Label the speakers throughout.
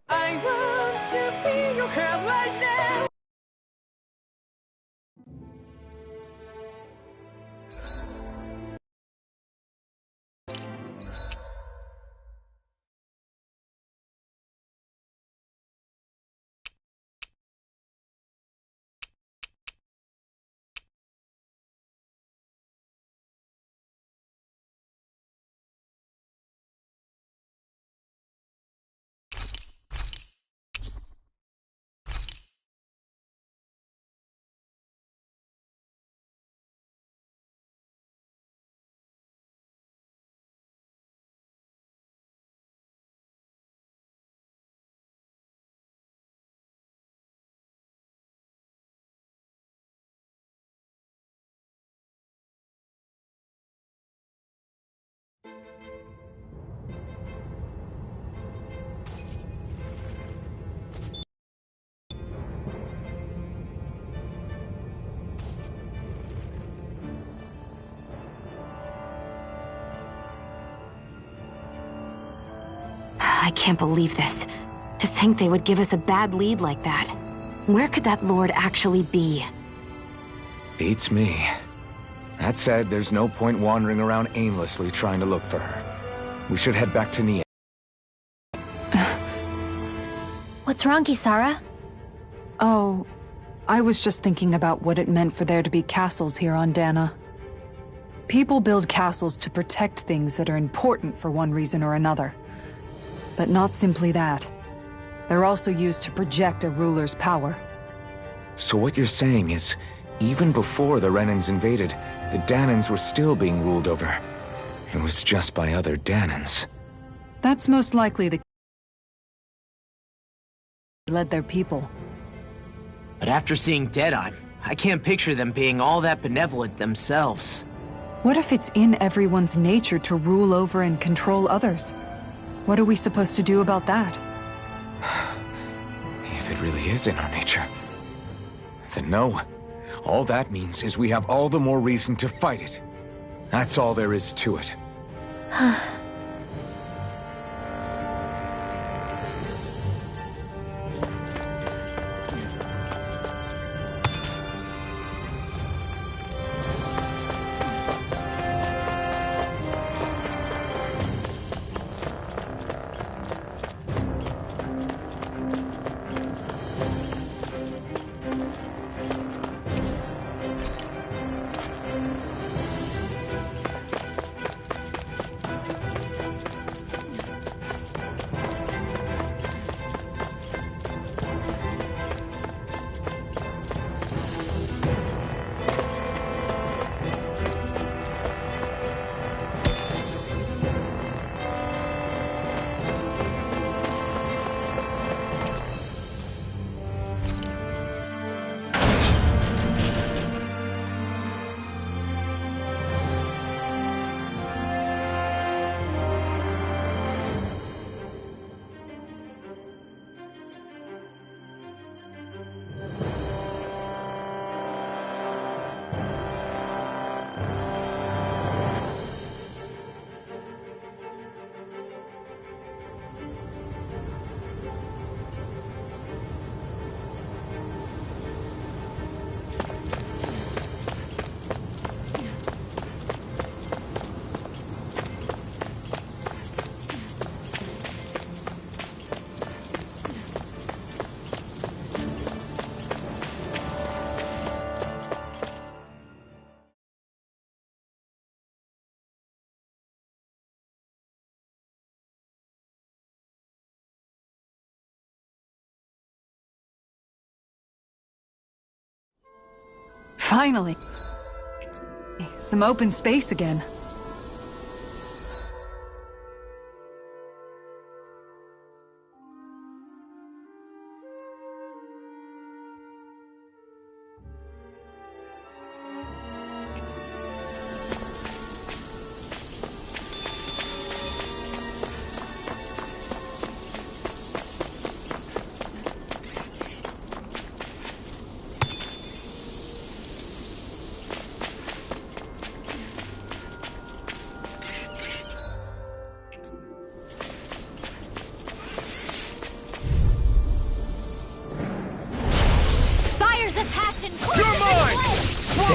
Speaker 1: I want to feel your heart right now.
Speaker 2: I can't believe this. To think they would give us a bad lead like that. Where could that lord actually be?
Speaker 3: Beats me. That said, there's no point wandering around aimlessly trying to look for her. We should head back to Nia.
Speaker 2: What's wrong, Kisara?
Speaker 4: Oh, I was just thinking about what it meant for there to be castles here on Dana. People build castles to protect things that are important for one reason or another. But not simply that. They're also used to project a ruler's power.
Speaker 3: So what you're saying is, even before the Renans invaded, the Danans were still being ruled over. It was just by other Danans.
Speaker 4: That's most likely the led their people.
Speaker 1: But after seeing Deadeye, I can't picture them being all that benevolent themselves.
Speaker 4: What if it's in everyone's nature to rule over and control others? What are we supposed to do about that?
Speaker 3: If it really is in our nature, then no. All that means is we have all the more reason to fight it. That's all there is to it.
Speaker 4: Finally! Some open space again.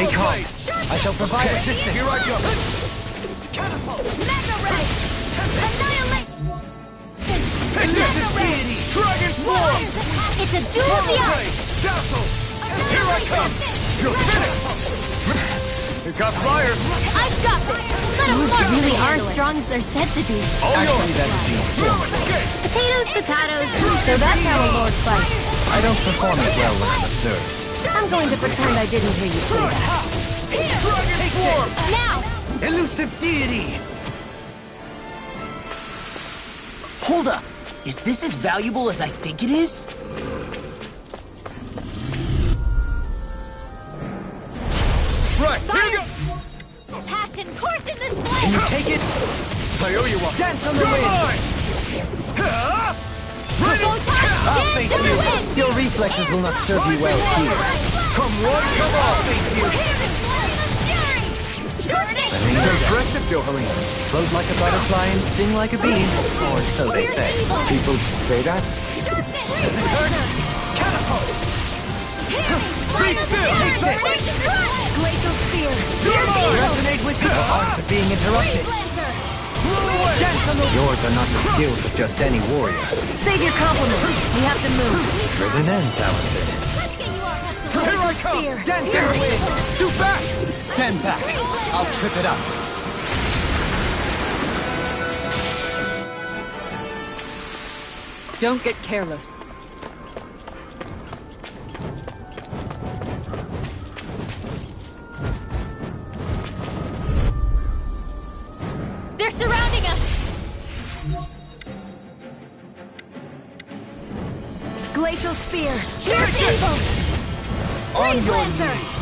Speaker 5: Stay calm. I shall provide assistance.
Speaker 6: Here I go.
Speaker 7: Mega Ray! Annihilate!
Speaker 6: Mega Ray! Dragon form!
Speaker 7: It's a duel of the arts!
Speaker 6: Dazzle! Here I come! You're finished! You got fire!
Speaker 7: I've got this! These really are as strong as they're said to be.
Speaker 5: Actually, that is being formal.
Speaker 7: Potatoes, potatoes. So that's how a lord fights.
Speaker 5: I don't perform as well when I'm observed.
Speaker 7: I'm going to pretend I didn't hear you say that.
Speaker 6: Dragon form!
Speaker 7: Now!
Speaker 5: Elusive deity!
Speaker 1: Hold up! Is this as valuable as I think it is?
Speaker 6: Right, here you go!
Speaker 7: Passion courses this
Speaker 5: Can
Speaker 7: flame!
Speaker 5: you take it?
Speaker 6: I owe you one.
Speaker 5: Dance on the wind! I'll face you. Your reflexes will not serve you well here.
Speaker 6: Come one, come all!
Speaker 5: Impressive, Johari. Float like a butterfly and sting like a bee. Or so they say.
Speaker 3: People say that?
Speaker 6: Be still!
Speaker 5: Take this!
Speaker 7: Glacial Spear!
Speaker 5: Resonate with the art of being interrupted. Dance on the Yours are not the skills of just any warrior.
Speaker 2: Save your compliments. We have to move.
Speaker 5: Driven and talented.
Speaker 6: Here I come!
Speaker 5: Dance in the wind!
Speaker 6: Stoop back!
Speaker 5: Stand back. I'll trip it up.
Speaker 4: Don't get careless.
Speaker 7: They're surrounding us! Glacial Spear! Here's evil!
Speaker 5: On your
Speaker 7: Lancer!
Speaker 5: knees.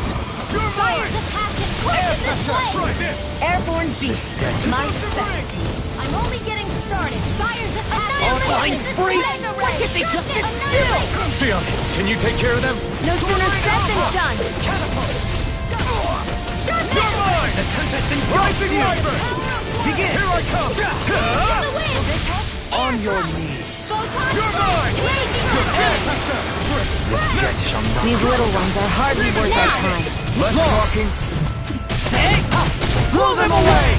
Speaker 7: Fires of passion! Courses this flame! Airborne beast! My spec! I'm only getting started! Fires of passion!
Speaker 1: Flying freaks! Why can't they just sit still?
Speaker 6: Sion, can you take care of them?
Speaker 7: No sooner said than done!
Speaker 6: You're mine!
Speaker 5: The tempest in
Speaker 6: Rising
Speaker 5: you.
Speaker 6: Viper!
Speaker 5: Begin.
Speaker 6: Here I come!
Speaker 5: On your knees.
Speaker 6: You're mine! You're
Speaker 5: This jet shall not.
Speaker 2: These little ones are hardly worth our time.
Speaker 6: Less talking.
Speaker 5: Blow them away!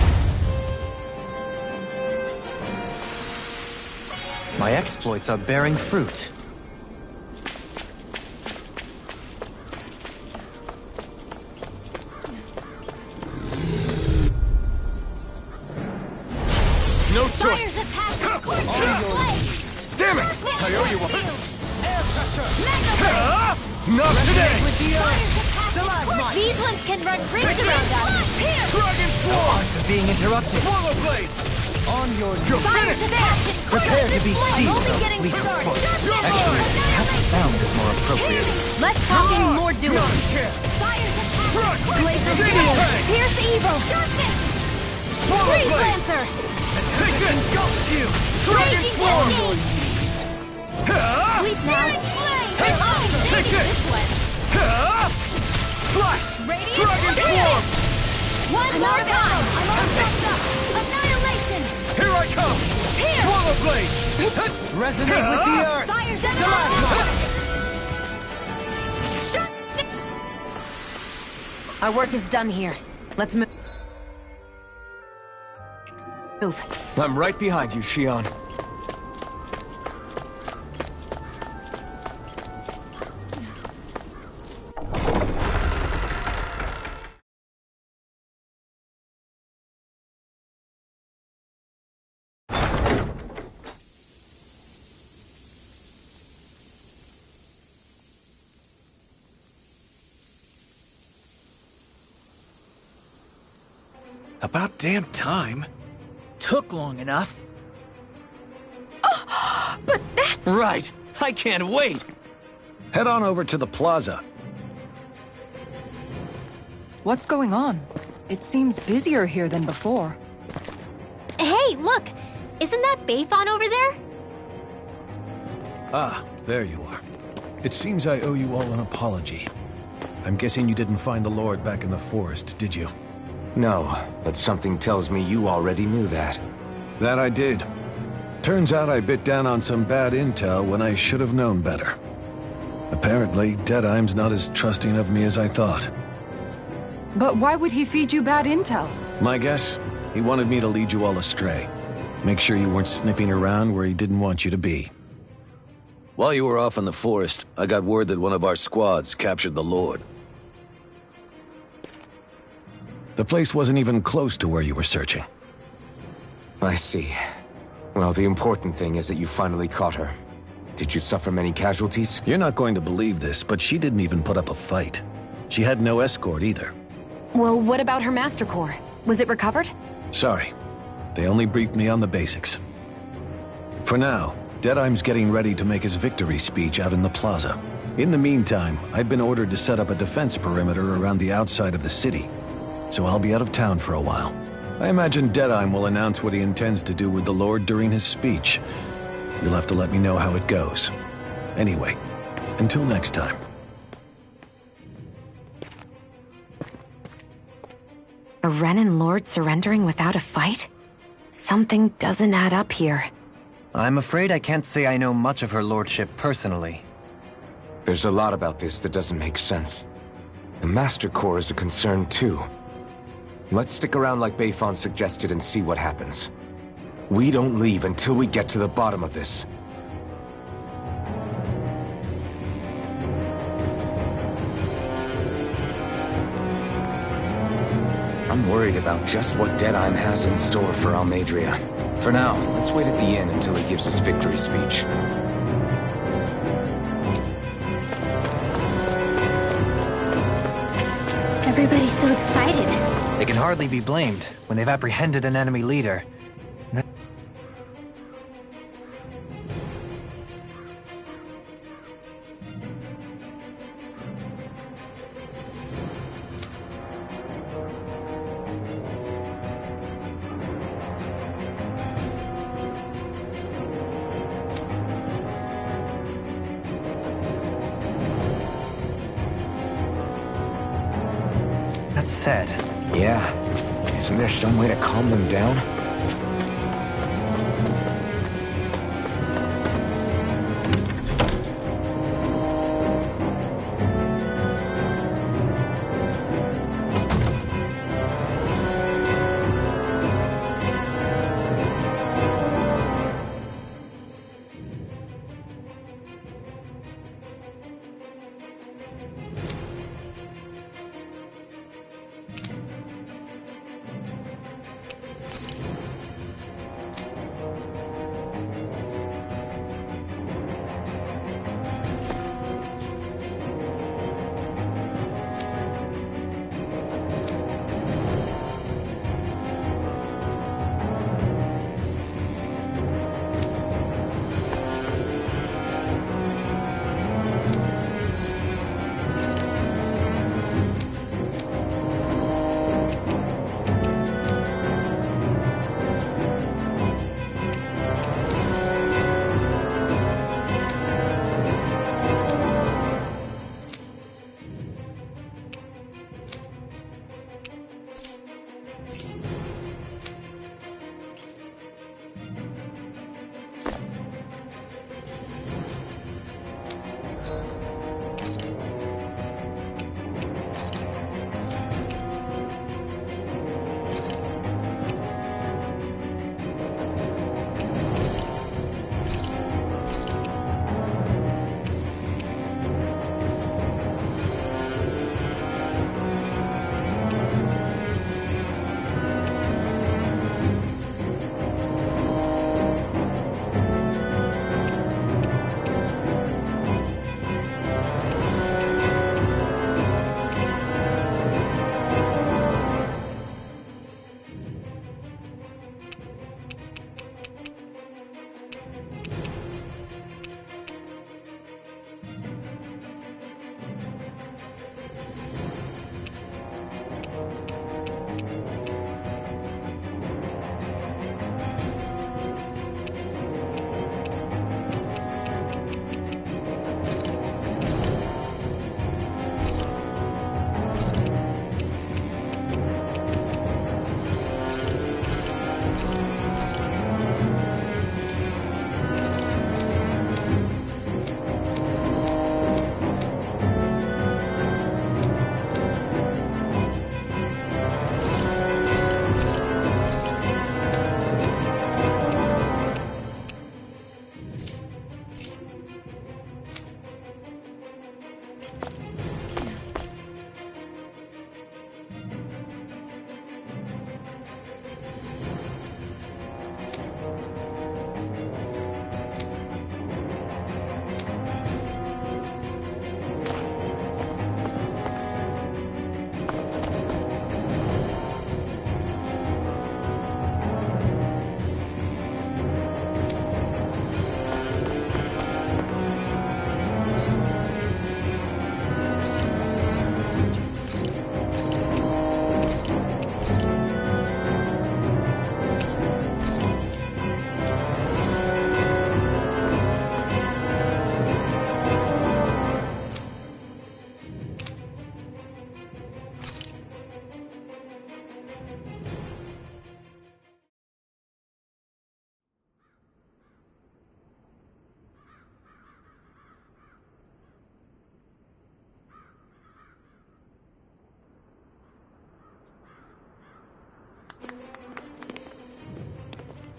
Speaker 5: My exploits are bearing fruit.
Speaker 6: No
Speaker 7: Fires
Speaker 6: choice!
Speaker 7: of passion! Courses this flame!
Speaker 6: Damn it! I owe you one.
Speaker 7: Mega
Speaker 6: Not today!
Speaker 7: These ones can run rings around us!
Speaker 6: Dragon Swarm!
Speaker 5: Of being interrupted.
Speaker 6: Swallow Blade!
Speaker 5: On your
Speaker 6: You're
Speaker 7: Fires
Speaker 6: finished!
Speaker 7: of passion!
Speaker 5: Prepare to be
Speaker 7: I'm
Speaker 5: seized
Speaker 7: only
Speaker 5: on
Speaker 7: getting
Speaker 5: fleet of
Speaker 7: started!
Speaker 5: foot. Actually, half bound is more appropriate.
Speaker 2: Less talking, more doing.
Speaker 7: Fires of passion!
Speaker 2: Glacial
Speaker 6: Dig
Speaker 2: Spear.
Speaker 6: it!
Speaker 7: Pierce evil!
Speaker 6: Swallow
Speaker 7: Freeze
Speaker 6: Blade!
Speaker 7: Lancer!
Speaker 6: Take this!
Speaker 5: Engulfs you.
Speaker 6: Dragon
Speaker 7: Raging
Speaker 6: Swarm!
Speaker 7: Cascade!
Speaker 6: Ha!
Speaker 7: Sweet now!
Speaker 6: Take this! Ha! Slash! Dragon Swarm!
Speaker 7: One more time! I'm almost up! Annihilation!
Speaker 6: Here I come!
Speaker 7: Here!
Speaker 6: Swallow Blade!
Speaker 5: Resonate with the earth.
Speaker 7: Fires of passion!
Speaker 2: Our work is done here. Let's move.
Speaker 3: I'm right behind you, Xion.
Speaker 6: About damn time.
Speaker 1: Took long enough.
Speaker 2: But that's...
Speaker 1: Right. I can't wait.
Speaker 6: Head on over to the plaza.
Speaker 4: What's going on? It seems busier here than before.
Speaker 7: Hey, look! Isn't that Bayfon over there?
Speaker 8: Ah, there you are. It seems I owe you all an apology. I'm guessing you didn't find the Lord back in the forest, did you?
Speaker 3: No, but something tells me you already knew that.
Speaker 8: That I did. Turns out I bit down on some bad intel when I should have known better. Apparently, Deadeye's not as trusting of me as I thought.
Speaker 4: But why would he feed you bad intel?
Speaker 8: My guess? He wanted me to lead you all astray. Make sure you weren't sniffing around where he didn't want you to be. While you were off in the forest, I got word that one of our squads captured the Lord. The place wasn't even close to where you were searching.
Speaker 3: I see. Well, the important thing is that you finally caught her. Did you suffer many casualties?
Speaker 8: You're not going to believe this, but she didn't even put up a fight. She had no escort either.
Speaker 2: Well, what about her Master Core? Was it recovered?
Speaker 8: Sorry. They only briefed me on the basics. For now, Deadeye's getting ready to make his victory speech out in the plaza. In the meantime, I've been ordered to set up a defense perimeter around the outside of the city, so I'll be out of town for a while. I imagine Deadeye will announce what he intends to do with the Lord during his speech. You'll have to let me know how it goes. Anyway, until next time.
Speaker 2: A Renan Lord surrendering without a fight? Something doesn't add up here.
Speaker 5: I'm afraid I can't say I know much of her lordship personally.
Speaker 3: There's a lot about this that doesn't make sense. The Master Core is a concern too. Let's stick around like Bayfon suggested and see what happens. We don't leave until we get to the bottom of this. I'm worried about just what Deadeye has in store for Almadria. For now, let's wait at the inn until he gives his victory speech.
Speaker 7: Everybody's so excited.
Speaker 5: They can hardly be blamed when they've apprehended an enemy leader. That's sad.
Speaker 3: Yeah. Isn't there some way to calm them down?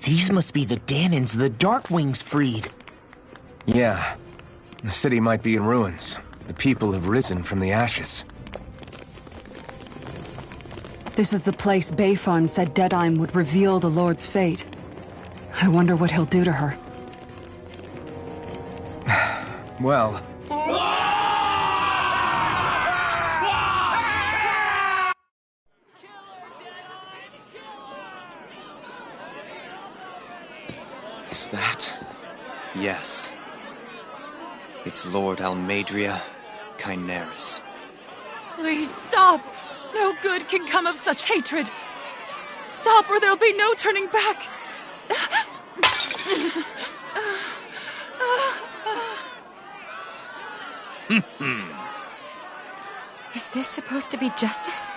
Speaker 1: These must be the Danans the Darkwings freed.
Speaker 3: Yeah. The city might be in ruins. The people have risen from the ashes.
Speaker 4: This is the place Bayfon said Deadheim would reveal the Lord's fate. I wonder what he'll do to her.
Speaker 3: Well...
Speaker 9: Is that? Yes. It's Lord Almadria Kynaris.
Speaker 10: Please stop! No good can come of such hatred. Stop or there'll be no turning back.
Speaker 2: Is this supposed to be justice?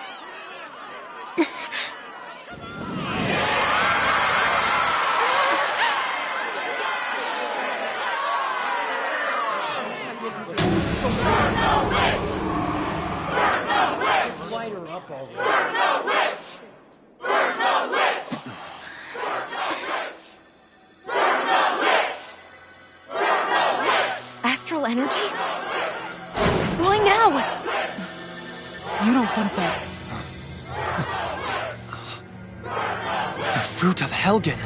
Speaker 2: Astral energy? Why now?
Speaker 4: You don't think that...
Speaker 9: The fruit of Helgen!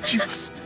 Speaker 3: Just...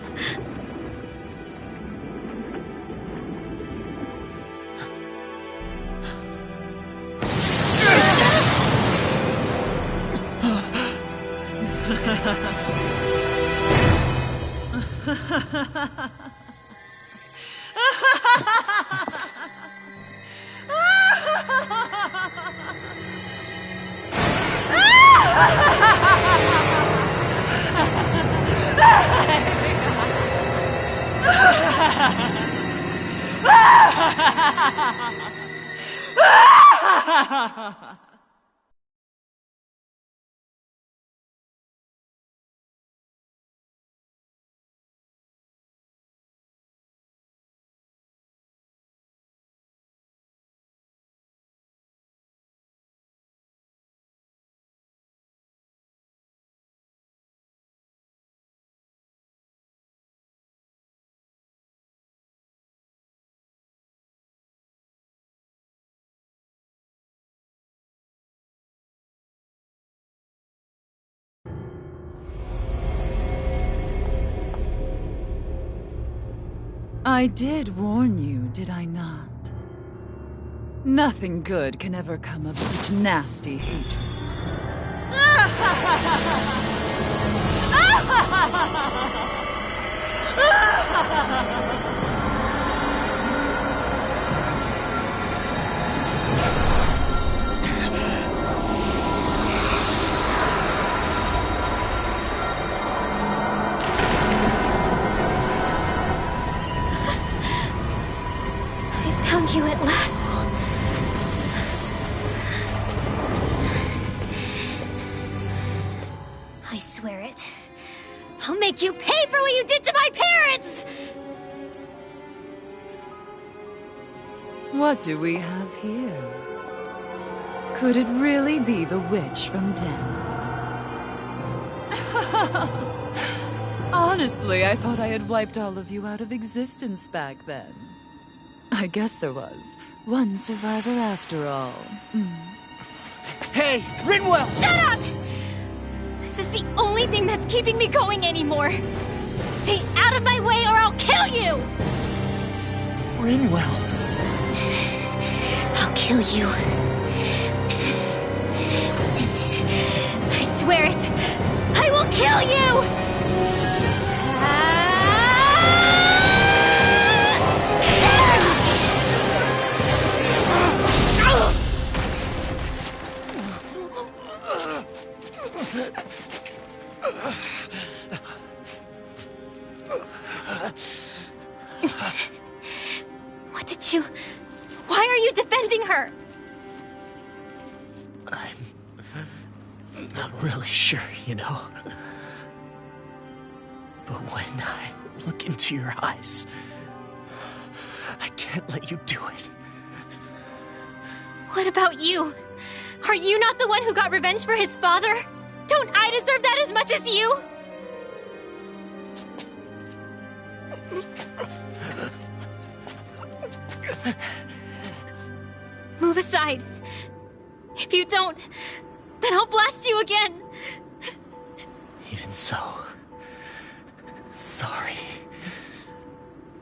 Speaker 10: I did warn you, did I not? Nothing good can ever come of such nasty hatred.
Speaker 7: I found you at last. I swear it. I'll make you pay for what you did to my parents!
Speaker 10: What do we have here? Could it really be the witch from Dana? Honestly, I thought I had wiped all of you out of existence back then. I guess there was one survivor after all.
Speaker 1: Hey, Rinwell!
Speaker 7: Shut up! This is the only thing that's keeping me going anymore. Stay out of my way or I'll kill you!
Speaker 1: Rinwell.
Speaker 7: I'll kill you. I swear it. I will kill you! What did you... Why are you defending her?
Speaker 1: I'm not really sure, you know. But when I look into your eyes, I can't let you do it.
Speaker 7: What about you? Are you not the one who got revenge for his father? Don't I deserve that as much as you? Move aside. If you don't, then I'll blast you again.
Speaker 1: Even so, sorry.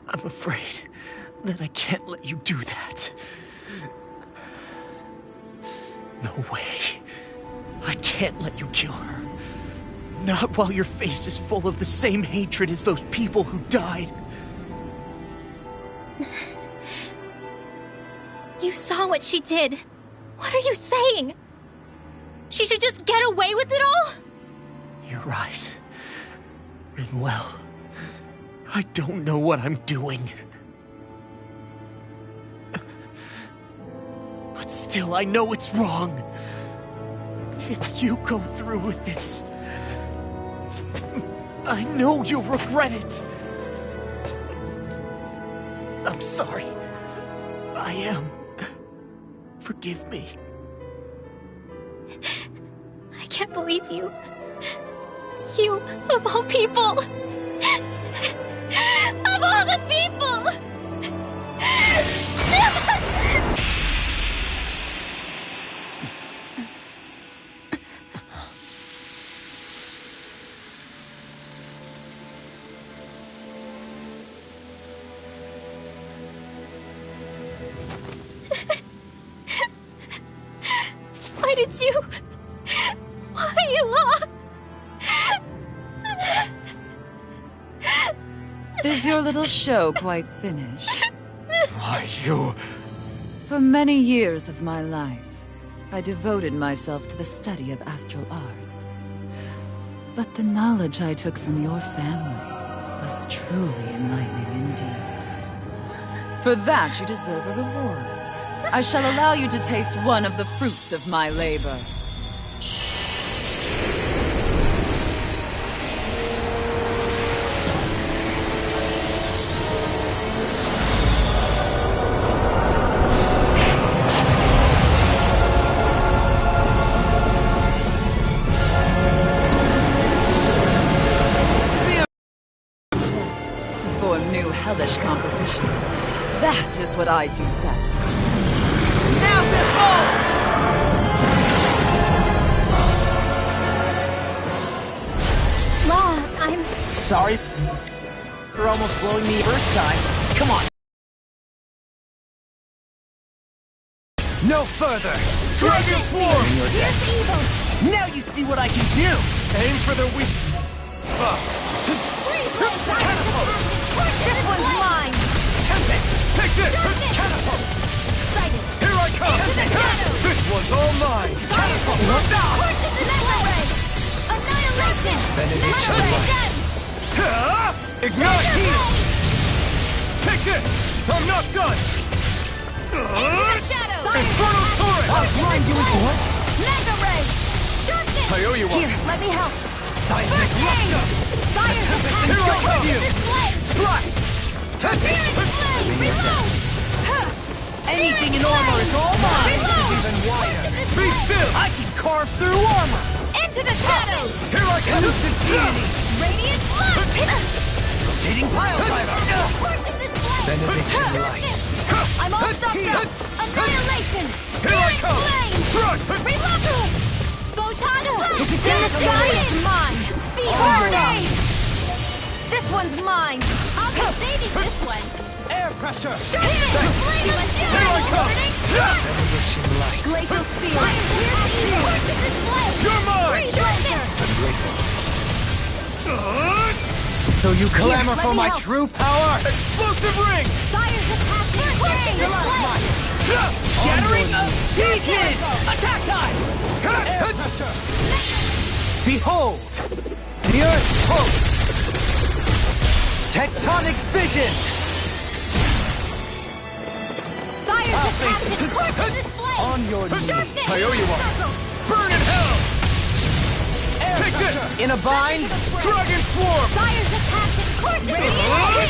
Speaker 1: I'm afraid that I can't let you do that. No way. I can't let you kill her. Not while your face is full of the same hatred as those people who died.
Speaker 7: You saw what she did. What are you saying? She should just get away with it all?
Speaker 1: You're right. Rinwell, I don't know what I'm doing. But still, I know it's wrong. If you go through with this, I know you'll regret it. I'm sorry. I am. Forgive me.
Speaker 7: I can't believe you. You, of all people. Of all the people! Why did you... Why you lost?
Speaker 10: Is your little show quite finished?
Speaker 1: Why, you...
Speaker 10: For many years of my life, I devoted myself to the study of astral arts. But the knowledge I took from your family was truly enlightening indeed. For that, you deserve a reward. I shall allow you to taste one of the fruits of my labor. To form new hellish compositions. That is what I do best. Now behold!
Speaker 7: Law, I'm...
Speaker 1: Sorry for almost blowing me the first time.
Speaker 9: Come on! No further!
Speaker 6: Dragon Swarm!
Speaker 7: Here's evil!
Speaker 9: Now you see what I can do!
Speaker 6: Aim for the weak spot.
Speaker 7: Freeze laser! This one's mine!
Speaker 6: Take this!
Speaker 7: Catapult! Sighted!
Speaker 6: Here I come!
Speaker 7: Into the shadows!
Speaker 6: This one's all mine!
Speaker 7: Catapult! Course into the ray! Annihilation!
Speaker 9: Benediction
Speaker 7: Mega
Speaker 9: light.
Speaker 7: ray!
Speaker 6: Ignite! Take this! I'm not done!
Speaker 7: Into the shadows!
Speaker 6: Infernal Torrent!
Speaker 9: I'll grind you into what?
Speaker 7: Mega ray! Sharpness!
Speaker 6: I owe you one!
Speaker 7: Here, let me help!
Speaker 9: Seismic
Speaker 7: First aid! Fire's attack!
Speaker 6: Here I come!
Speaker 7: This way!
Speaker 6: Strike!
Speaker 7: Searing flame! Reload!
Speaker 9: Anything in armor is all mine!
Speaker 7: Reload!
Speaker 9: Even wider!
Speaker 6: Be still!
Speaker 9: I can carve through armor!
Speaker 7: Into the shadows!
Speaker 6: Here I come!
Speaker 9: Elusive deity!
Speaker 7: Radiant light!
Speaker 9: Rotating pile driver!
Speaker 7: Course in this way!
Speaker 9: Benediction light!
Speaker 7: I'm all stuffed up! Annihilation!
Speaker 6: Here I
Speaker 7: Searing
Speaker 6: come!
Speaker 7: flame!
Speaker 6: Strike!
Speaker 7: Reload! Photon blast! If it's in the sky, it's mine! See Hornade! This one's mine! I'll be saving this one!
Speaker 9: Air pressure!
Speaker 7: Flame of
Speaker 6: Here I come!
Speaker 9: Benediction light!
Speaker 7: Glacial spear! Here's evil! Course in this way!
Speaker 6: You're mine!
Speaker 7: Freeze laser!
Speaker 9: I'm grateful. So you clamor
Speaker 7: let
Speaker 9: for
Speaker 7: me
Speaker 9: my
Speaker 7: help.
Speaker 9: true power?
Speaker 6: Explosive ring!
Speaker 7: Fire's attack! Course in this way!
Speaker 9: Shattering of beacon! Attack time! Air pressure! Behold! The earth pulse! Tectonic vision!
Speaker 7: Fire's
Speaker 9: I'll
Speaker 7: attack!
Speaker 9: face it.
Speaker 7: Course in this way!
Speaker 9: On your knees!
Speaker 7: Sharpness!
Speaker 6: I owe you one! Burn in hell!
Speaker 9: Air
Speaker 6: Take this!
Speaker 9: pressure! In a bind?
Speaker 6: Dragon Swarm!
Speaker 7: Fire's attack! Course in this way!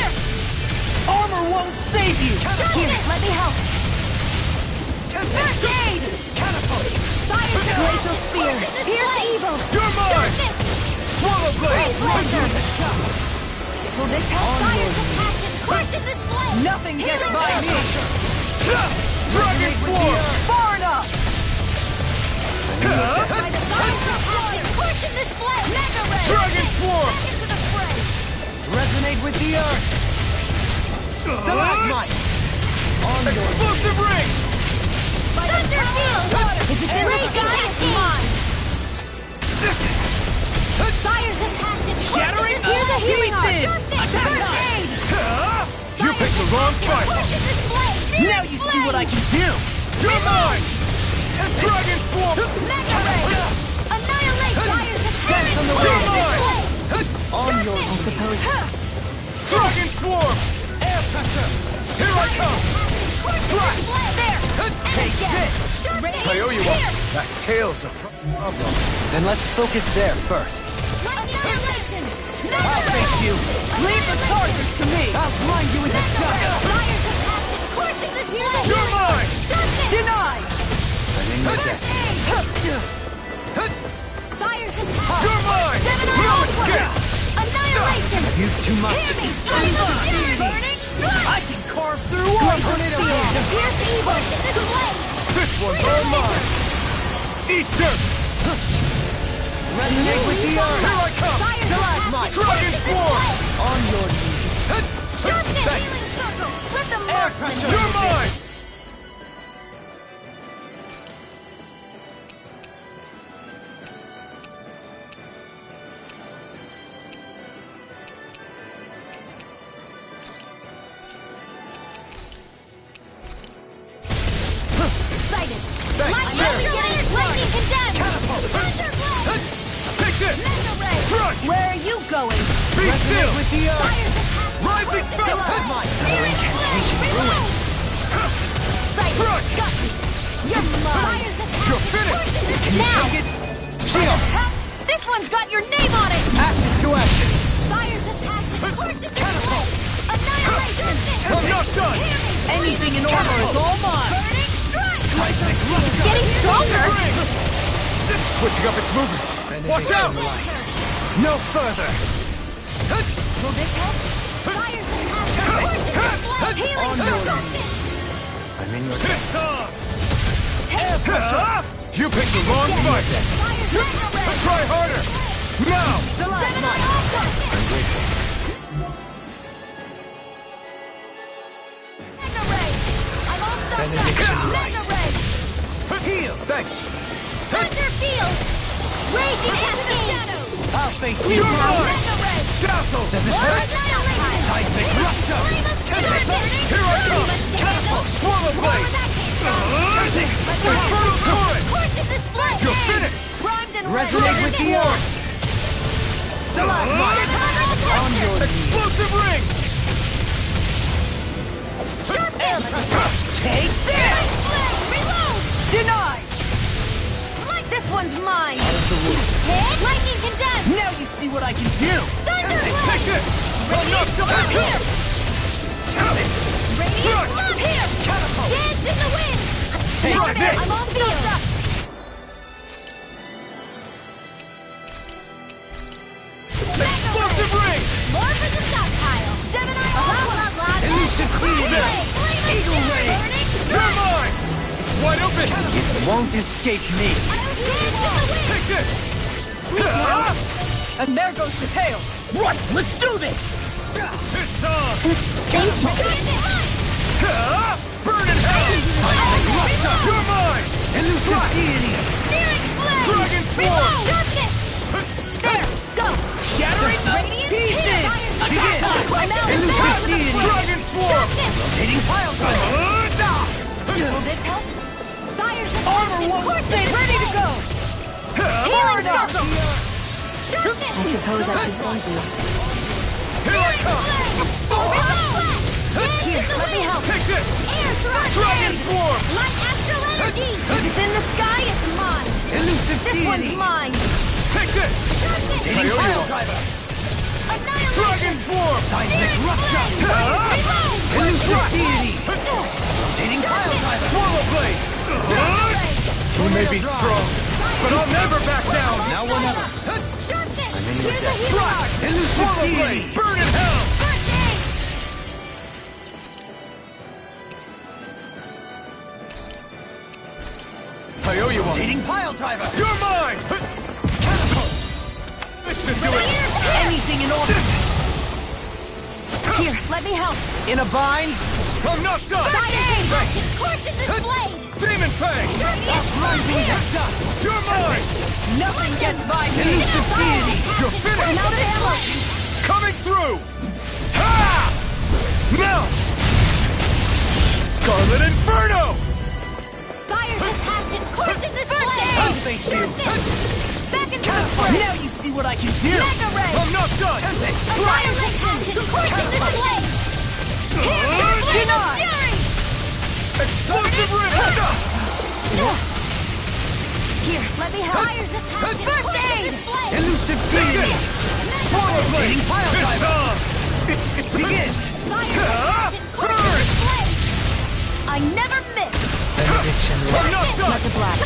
Speaker 9: Armor won't save you!
Speaker 7: Here, let me help! First aid!
Speaker 9: Catapult!
Speaker 7: Fire's glacial spear! Here's evil!
Speaker 6: You're mine!
Speaker 7: Sharpness!
Speaker 6: Swallow Blade!
Speaker 7: Freeze laser! Will this help? Fire's attack! Course in this way!
Speaker 4: Nothing gets by me!
Speaker 6: Dragon Swarm!
Speaker 4: Far enough!
Speaker 7: By the fire's attack! Course in this way! Mega ray!
Speaker 6: Dragon Swarm!
Speaker 7: Into the fray!
Speaker 9: Resonate with the earth! Stalagmite! On your
Speaker 6: Explosive ring!
Speaker 7: Thunder field! If it's in the sky, it's mine! Fire's attack!
Speaker 9: Shattering
Speaker 7: Here's a healing arm!
Speaker 9: pieces!
Speaker 7: First aid!
Speaker 6: You picked the wrong fight!
Speaker 7: Course in this way!
Speaker 9: Now you see what I can do!
Speaker 6: You're mine! Dragon Swarm!
Speaker 7: Mega ray! Annihilate! Fire's attack!
Speaker 9: Dance on the
Speaker 7: Course
Speaker 9: wind.
Speaker 7: in this way!
Speaker 9: On your
Speaker 7: I suppose.
Speaker 6: Dragon Swarm!
Speaker 9: air pressure!
Speaker 6: Here I come!
Speaker 7: Strike! There!
Speaker 6: Take this! I owe you one! That tail's a problem.
Speaker 9: Then let's focus there first.
Speaker 7: Annihilation!
Speaker 9: I'll thank you!
Speaker 4: Leave the charges to me!
Speaker 9: I'll grind you into dust!
Speaker 7: Fire's attack! Course in this way!
Speaker 6: You're mine!
Speaker 4: Denied!
Speaker 9: I'm in your debt.
Speaker 7: Fire's attack!
Speaker 6: You're mine!
Speaker 7: Seminar
Speaker 6: No
Speaker 7: onward!
Speaker 6: escape!
Speaker 7: Annihilation!
Speaker 9: I've used too much.
Speaker 7: Hear me! Burning strike!
Speaker 9: I can carve through armor!
Speaker 7: Here's evil! This way!
Speaker 6: This one's all mine! Eat dirt!
Speaker 9: Resonate with the earth!
Speaker 6: Here I come!
Speaker 7: Fire's
Speaker 9: Stalagmite!
Speaker 7: attack!
Speaker 6: Dragon Swarm!
Speaker 9: On your knees!
Speaker 7: Sharpness! Healing circle! Let the
Speaker 9: Air
Speaker 7: marksman
Speaker 9: pressure.
Speaker 6: You're mine!
Speaker 7: sighted!
Speaker 6: Thanks.
Speaker 7: Lightning condemned!
Speaker 6: Catapult.
Speaker 7: Thunderblade!
Speaker 6: Take this!
Speaker 7: Mega ray!
Speaker 6: Strike!
Speaker 7: Where are you going?
Speaker 6: Be still!
Speaker 9: With the earth!
Speaker 7: Fire's attack!
Speaker 6: Rising fast!
Speaker 7: Searing flame! Reload! Sighted!
Speaker 6: Strike!
Speaker 7: Got me! You're mine! Fire's attack!
Speaker 6: You're finished!
Speaker 7: Now!
Speaker 9: Shield!
Speaker 7: This one's got your name on it!
Speaker 9: Ashes to ashes!
Speaker 7: Fire's attack! Course in this way! Annihilation!
Speaker 6: I'm not done!
Speaker 9: Anything in armor is all mine!
Speaker 7: Burning strike! Getting stronger!
Speaker 6: Switching up its movements! Watch out!
Speaker 9: No further!
Speaker 7: Will this help? Fire's attack! Course in this way! Healing circle!
Speaker 9: I'm in your debt.
Speaker 6: It's on! You picked the wrong fight!
Speaker 7: Fire's mega ray!
Speaker 6: Try harder! Now!
Speaker 7: Seminar onward!
Speaker 9: Mega Red!
Speaker 6: Heal! Thanks!
Speaker 7: Thunder Field! Raging Cascade!
Speaker 9: I'll face
Speaker 6: You're
Speaker 9: you!
Speaker 6: mine!
Speaker 7: Mega Red!
Speaker 6: Dazzle!
Speaker 7: Annihilation!
Speaker 6: Seismic Rupture! Here I come! Catapult! Swallow Blade! Infernal Torrent!
Speaker 7: Course is flame!
Speaker 6: You're finished!
Speaker 7: Primed and
Speaker 9: Resonate with the earth! Stalagmite! On your knees!
Speaker 6: Explosive Ring!
Speaker 9: Take this!
Speaker 7: Reload!
Speaker 9: Denied!
Speaker 7: Like this one's mine!
Speaker 9: the wood.
Speaker 7: Hit! Lightning condensed!
Speaker 9: Now you see what I can do!
Speaker 7: Thunder
Speaker 6: Take this! Enough to
Speaker 7: Here! Radiant
Speaker 6: Strike!
Speaker 7: Flood! Here!
Speaker 6: Catapult!
Speaker 7: Dance in the wind!
Speaker 6: Try this!
Speaker 7: I'm on field!
Speaker 6: Explosive Ring!
Speaker 7: More for the stockpile! Gemini Aqua!
Speaker 9: Elusive Cleaver! Eagle Ray!
Speaker 6: You're mine! Wide open!
Speaker 9: It won't escape me!
Speaker 6: Take this!
Speaker 4: And there goes the tail.
Speaker 9: Right, let's do this!
Speaker 6: It's on! Burn in hell! You're mine!
Speaker 9: Elusive Deity!
Speaker 7: Searing Flame!
Speaker 6: Dragon Form!
Speaker 7: Darkness! There! Go!
Speaker 9: Shattering the pieces! Begin! Elusive Deity!
Speaker 6: Dragon Swarm!
Speaker 9: Rotating pile driver!
Speaker 7: Will this help? Fire's
Speaker 9: Armor won't stay ready to go!
Speaker 7: Healing Circle!
Speaker 2: I suppose I should thank you.
Speaker 6: Here I come!
Speaker 7: Here, let me help!
Speaker 6: Take this!
Speaker 7: Air thrust!
Speaker 6: Dragon Swarm!
Speaker 7: Light astral energy! If it's in the sky, it's mine!
Speaker 9: Elusive
Speaker 7: This
Speaker 9: Deity!
Speaker 7: one's mine!
Speaker 6: Take this!
Speaker 9: Rotating
Speaker 6: Coyote
Speaker 9: pile
Speaker 6: Walk.
Speaker 9: driver!
Speaker 7: Annihilation!
Speaker 6: Dragon Swarm!
Speaker 9: Seismic Rupture!
Speaker 7: Reload!
Speaker 9: Elusive Deity! Rotating pile driver!
Speaker 6: Swallow Blade! You may be strong, but I'll never back down!
Speaker 9: Now or never!
Speaker 7: Sharpness!
Speaker 9: I'm in your
Speaker 7: Here's a
Speaker 9: debt.
Speaker 7: healer!
Speaker 9: Elusive
Speaker 6: Swallow
Speaker 9: Deity!
Speaker 6: Blade! Burn in hell!
Speaker 7: First aid!
Speaker 6: Coyote Walk.
Speaker 9: Rotating pile driver!
Speaker 6: You're mine! This should do it!
Speaker 9: Anything in order!
Speaker 7: Here, let me help!
Speaker 9: In a bind?
Speaker 6: I'm not done!
Speaker 7: Fire aid! Course is this blade!
Speaker 6: Demon Fang!
Speaker 9: Rising the dust!
Speaker 6: You're mine!
Speaker 9: Nothing gets by me! Elusive Deity!
Speaker 6: You're finished!
Speaker 7: Now the ammo!
Speaker 6: Coming through! Ha! Now! Scarlet Inferno!
Speaker 7: Fire's this passion! Course is this blade!
Speaker 9: I'll face you!
Speaker 7: Back and forth!
Speaker 9: Now you see what I can do!
Speaker 7: Mega Ray!
Speaker 6: I'm not done!
Speaker 7: Annihilate passion! Course is this blade! Here, Flame of Fury!
Speaker 6: Explosive Ring!
Speaker 7: Here, let me help! Fire's this passion! First aid!
Speaker 9: Elusive Deity!
Speaker 6: Swallow Blade!
Speaker 9: Rotating pile
Speaker 6: It's
Speaker 9: driver!
Speaker 6: on!
Speaker 9: Begin!
Speaker 7: Fire's this passion! Course is this blade! I never miss!
Speaker 6: I'm not done!
Speaker 7: Much obliged.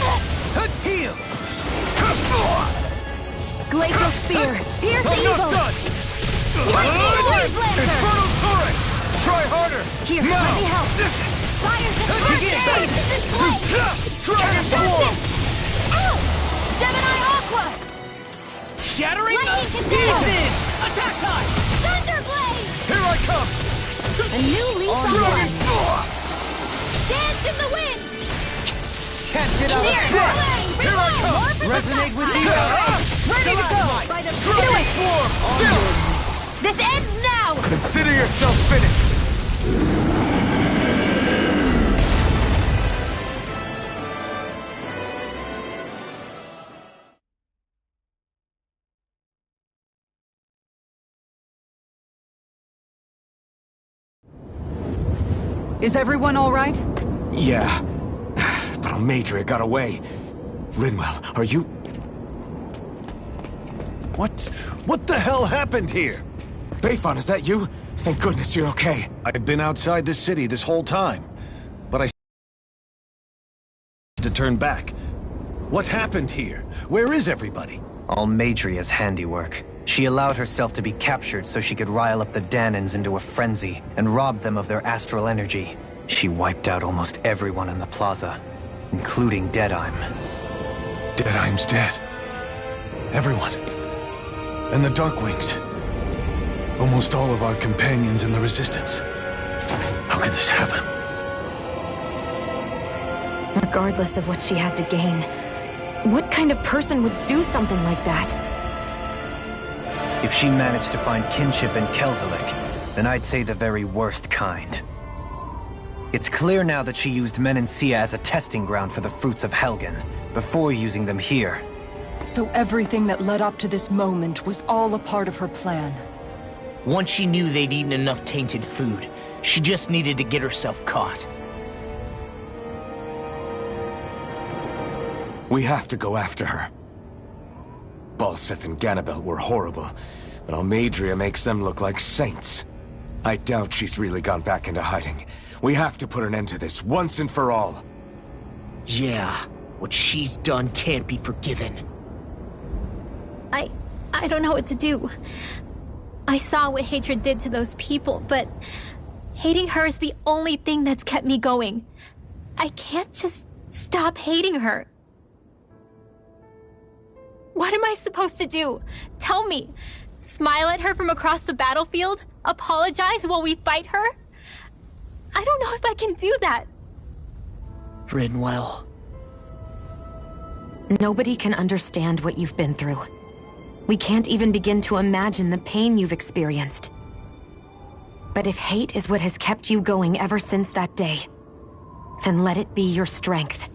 Speaker 9: Heal!
Speaker 7: Glacial Spear! Pierce
Speaker 6: I'm not
Speaker 7: evil!
Speaker 6: done!
Speaker 7: Wave Lancer!
Speaker 6: Infernal Torrent! Try harder!
Speaker 7: Here,
Speaker 6: now!
Speaker 7: let me help! Fire's this
Speaker 6: Begin!
Speaker 7: first aid! This blade!
Speaker 6: Dragon Swarm!
Speaker 7: Ow! Gemini Aqua!
Speaker 9: Shattering the
Speaker 7: Lightning condensed!
Speaker 9: pieces! Attack time!
Speaker 7: Thunderblade!
Speaker 6: Here I come!
Speaker 7: A new lease on
Speaker 6: Dragon
Speaker 7: life! Dance in the wind!
Speaker 9: Can't get out of
Speaker 7: Here,
Speaker 9: sight!
Speaker 7: flame!
Speaker 6: Here I come!
Speaker 7: More for the
Speaker 9: Resonate with the
Speaker 7: stockpile.
Speaker 9: earth!
Speaker 7: Ready to go! By the
Speaker 6: Dragon Swarm!
Speaker 7: This ends now!
Speaker 6: Consider yourself finished!
Speaker 4: Is everyone all right?
Speaker 3: Yeah. But Almadria got away. Linwell, are you...
Speaker 8: What the hell happened here?
Speaker 3: Bayfon, is that you? Thank goodness you're okay.
Speaker 8: I've been outside the city this whole time, but I to turn back. What happened here? Where is everybody?
Speaker 5: Almadria's handiwork. She allowed herself to be captured so she could rile up the Danans into a frenzy and rob them of their astral energy. She wiped out almost everyone in the plaza, including Deadheim.
Speaker 8: Deadheim's dead. Everyone. And the Darkwings. Almost all of our companions in the Resistance. How could this happen?
Speaker 2: regardless of what she had to gain. What kind of person would do something like that?
Speaker 5: If she managed to find kinship in Kelzelik, then I'd say the very worst kind. It's clear now that she used Menancia as a testing ground for the fruits of Helgen, before using them here.
Speaker 4: So everything that led up to this moment was all a part of her plan.
Speaker 1: Once she knew they'd eaten enough tainted food, she just needed to get herself caught.
Speaker 3: We have to go after her. Balseth and Ganabel were horrible, but Almadria makes them look like saints. I doubt she's really gone back into hiding. We have to put an end to this, once and for all.
Speaker 1: Yeah, what she's done can't be forgiven.
Speaker 7: I don't know what to do. I saw what hatred did to those people, but hating her is the only thing that's kept me going. I can't just stop hating her. What am I supposed to do? Tell me. Smile at her from across the battlefield? Apologize while we fight her? I don't know if I can do that.
Speaker 1: Rinwell.
Speaker 2: Nobody can understand what you've been through. We can't even begin to imagine the pain you've experienced. But if hate is what has kept you going ever since that day, then let it be your strength.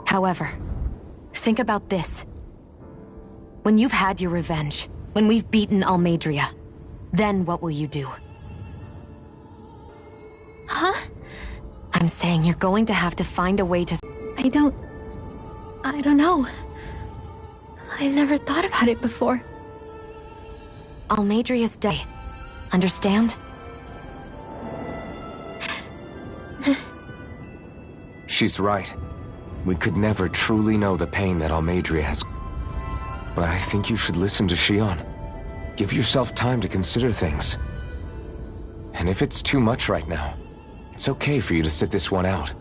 Speaker 2: However, think about this. When you've had your revenge, when we've beaten Almadria, then what will you do?
Speaker 7: Huh?
Speaker 2: I'm saying you're going to have to find a way to...
Speaker 7: I don't know. I've never thought about it before.
Speaker 2: Almadria's day. Understand?
Speaker 3: She's right. We could never truly know the pain that Almadria has. But I think you should listen to Shion. Give yourself time to consider things. And if it's too much right now, it's okay for you to sit this one out.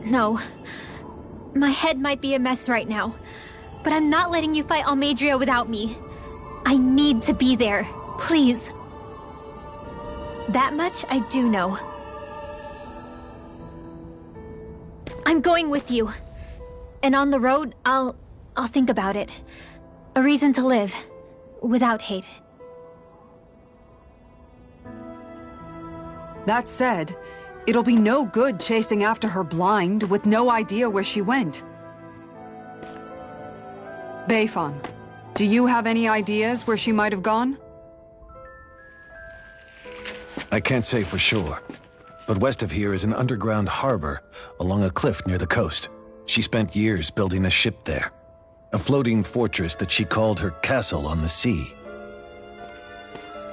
Speaker 7: No. My head might be a mess right now, but I'm not letting you fight Almadria without me. I need to be there. Please. That much I do know. I'm going with you. And on the road, I'll think about it. A reason to live. Without hate.
Speaker 4: That said, it'll be no good chasing after her blind, with no idea where she went. Beifan, do you have any ideas where she might have gone?
Speaker 8: I can't say for sure, but west of here is an underground harbor along a cliff near the coast. She spent years building a ship there, a floating fortress that she called her castle on the sea.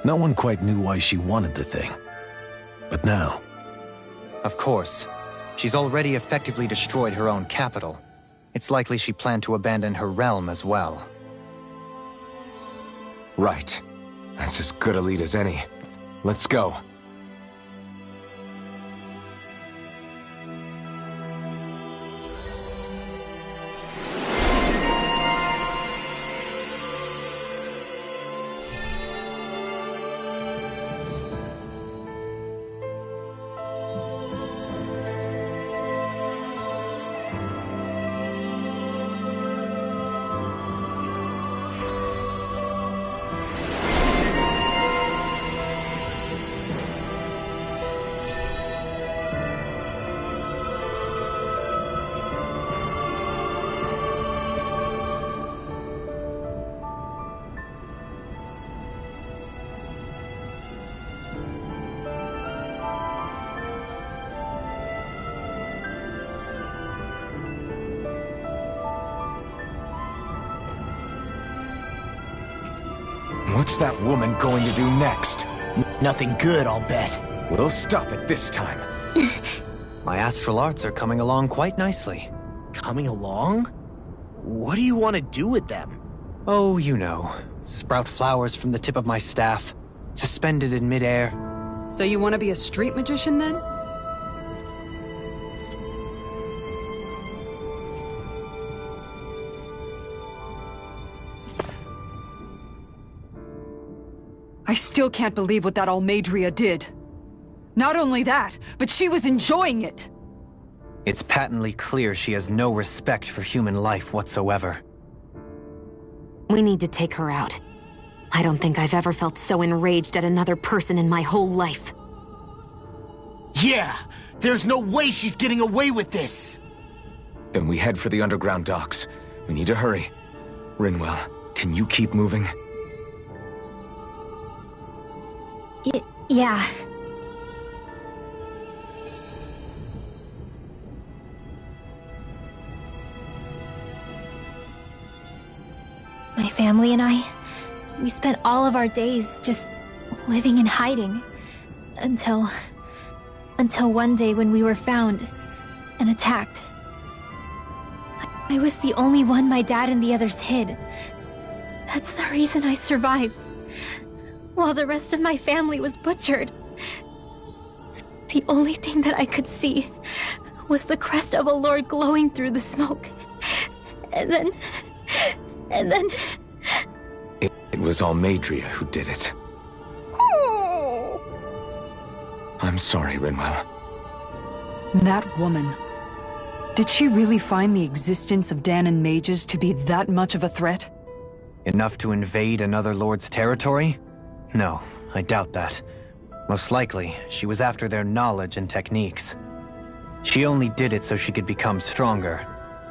Speaker 8: No one quite knew why she wanted the thing, but now...
Speaker 5: Of course. She's already effectively destroyed her own capital. It's likely she planned to abandon her realm as well.
Speaker 3: Right. That's as good a lead as any. Let's go. What's that woman going to do next?
Speaker 1: Nothing good, I'll bet.
Speaker 3: We'll stop it this time.
Speaker 5: My astral arts are coming along quite nicely.
Speaker 1: Coming along? What do you want to do with them?
Speaker 5: Oh, you know. Sprout flowers from the tip of my staff, suspended in midair.
Speaker 4: So you want to be a street magician then? I still can't believe what that Almadria did. Not only that, but she was enjoying it.
Speaker 5: It's patently clear she has no respect for human life whatsoever.
Speaker 2: We need to take her out. I don't think I've ever felt so enraged at another person in my whole life.
Speaker 1: Yeah! There's no way she's getting away with this!
Speaker 3: Then we head for the underground docks. We need to hurry. Rinwell, can you keep moving?
Speaker 7: Yeah. My family and I, we spent all of our days just living in hiding. Until one day when we were found and attacked. I was the only one my dad and the others hid. That's the reason I survived. While the rest of my family was butchered. The only thing that I could see was the crest of a lord glowing through the smoke. And then...
Speaker 3: It was Almadria who did it. I'm sorry, Rinwell.
Speaker 4: That woman. Did she really find the existence of Danon mages to be that much of a threat?
Speaker 5: Enough to invade another lord's territory? No, I doubt that. Most likely, she was after their knowledge and techniques. She only did it so she could become stronger.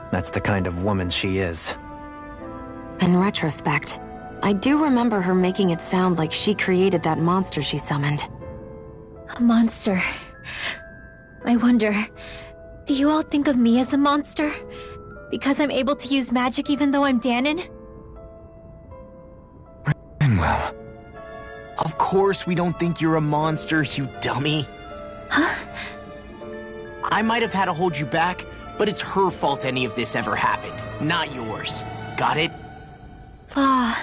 Speaker 5: That's the kind of woman she is.
Speaker 2: In retrospect, I do remember her making it sound like she created that monster she summoned.
Speaker 7: A monster. I wonder, do you all think of me as a monster? Because I'm able to use magic even though I'm Danon?
Speaker 3: Rinwell.
Speaker 1: Of course we don't think you're a monster, you dummy.
Speaker 7: Huh?
Speaker 1: I might have had to hold you back, but it's her fault any of this ever happened, not yours. Got it?
Speaker 7: Law.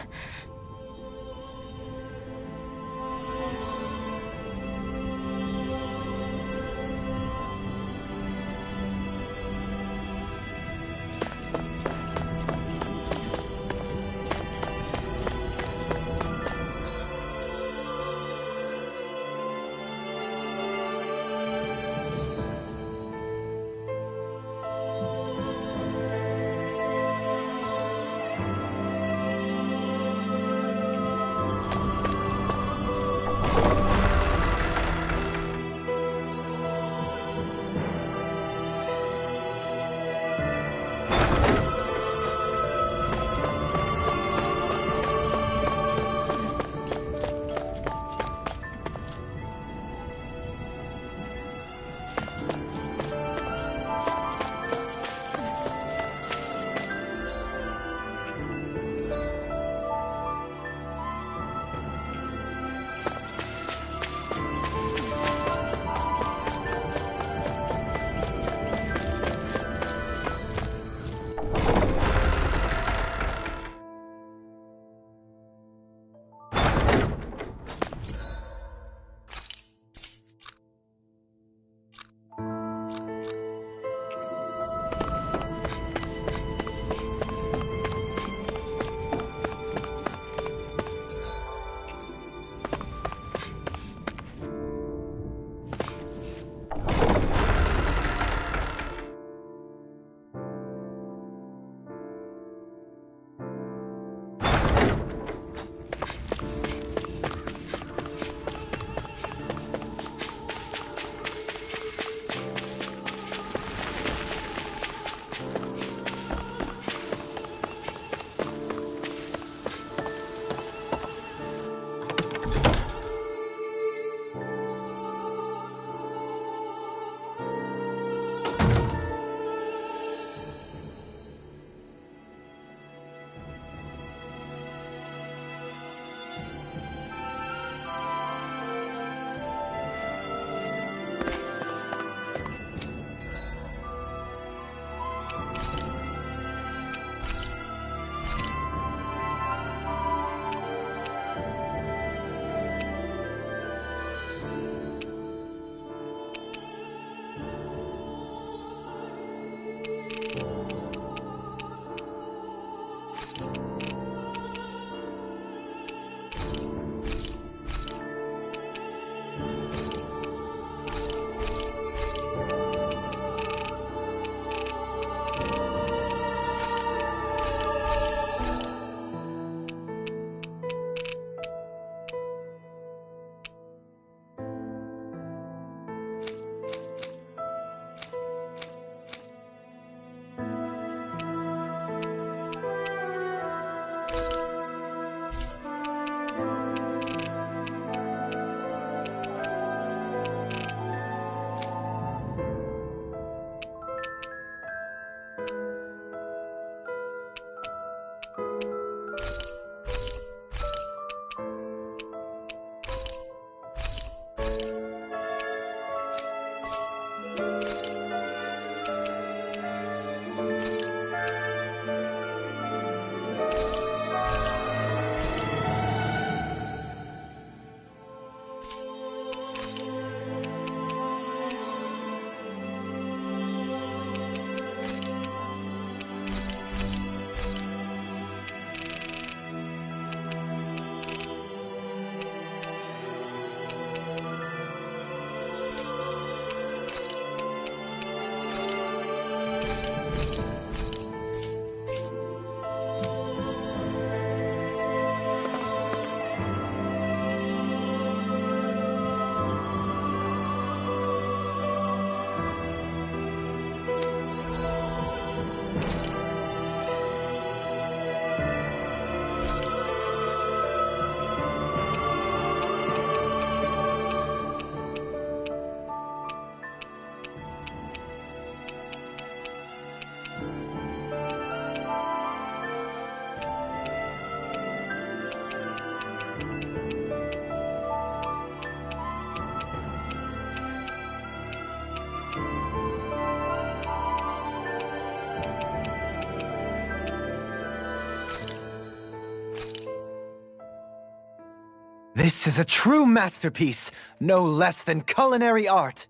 Speaker 5: This is a true masterpiece, no less than culinary art.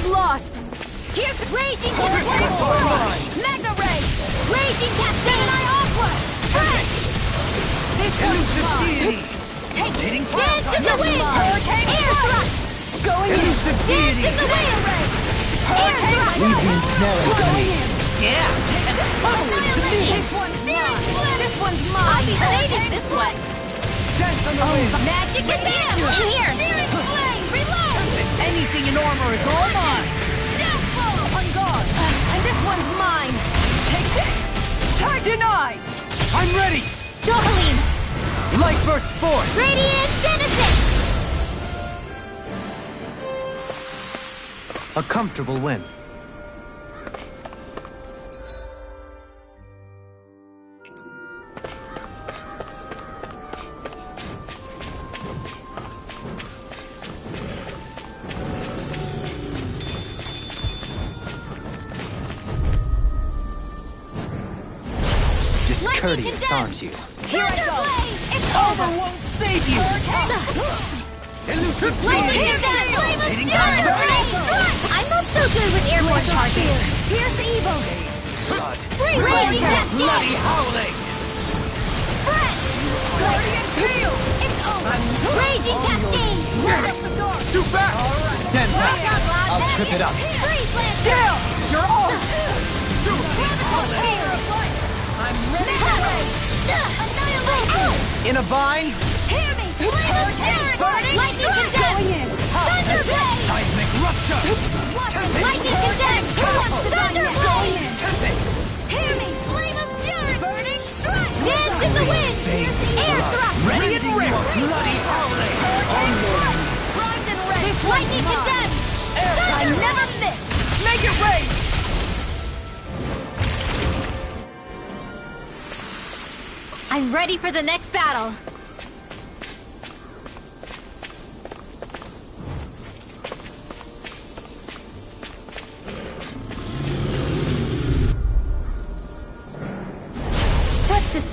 Speaker 2: Lost! Here's Raging ps4! Mega Ray! Raging Gemini Aqua! Fresh! This one's mine! Take it! Dance in the wind! Hurricane Air Thrust! Going in! Dance in the wind! Hurricane Thrust! Going in!
Speaker 1: Yeah! And follow it to me!
Speaker 2: This one's mine! This one's mine! I'll be the lady this one!
Speaker 1: Dance on the wind!
Speaker 2: Magic is in! In here! Searing Flame! Reload!
Speaker 9: Anything in armor is all mine!
Speaker 2: On guard! And this one's mine!
Speaker 9: Take this! Time denied!
Speaker 1: I'm ready!
Speaker 7: Jocelyn!
Speaker 1: Light burst forth!
Speaker 7: Radiant Genesis!
Speaker 5: A comfortable win. Discourteous, aren't you?
Speaker 2: Here I go! It's over!
Speaker 9: save you!
Speaker 6: Elusive
Speaker 7: Lightning
Speaker 6: beam!
Speaker 7: and then flame of
Speaker 6: Hitting
Speaker 7: fury!
Speaker 6: down
Speaker 7: I'm not so good with airborne charges. Here's the evil.
Speaker 6: blood!
Speaker 7: Raging cascade!
Speaker 6: Bloody howling!
Speaker 7: Guardian field! It's over! Raging cascade!
Speaker 6: Too fast!
Speaker 5: Stand back! I'll trip it up.
Speaker 7: Freeze lancer!
Speaker 4: You're all...
Speaker 7: I'm ready to annihilation!
Speaker 9: In a bind?
Speaker 7: Hear me! Flame of fury! Lightning condemned! Thunderblade!
Speaker 6: Seismic rupture!
Speaker 7: Lightning condemned! Thunderblade! Hear me! Flame of fury! Burning strike! Dance in the wind! Air thrust!
Speaker 6: Ready and ready! Bloody howling!
Speaker 7: Primed and ready! Lightning condemned! I never miss!
Speaker 4: Make it rain!
Speaker 7: I'm ready for the next battle! What's this?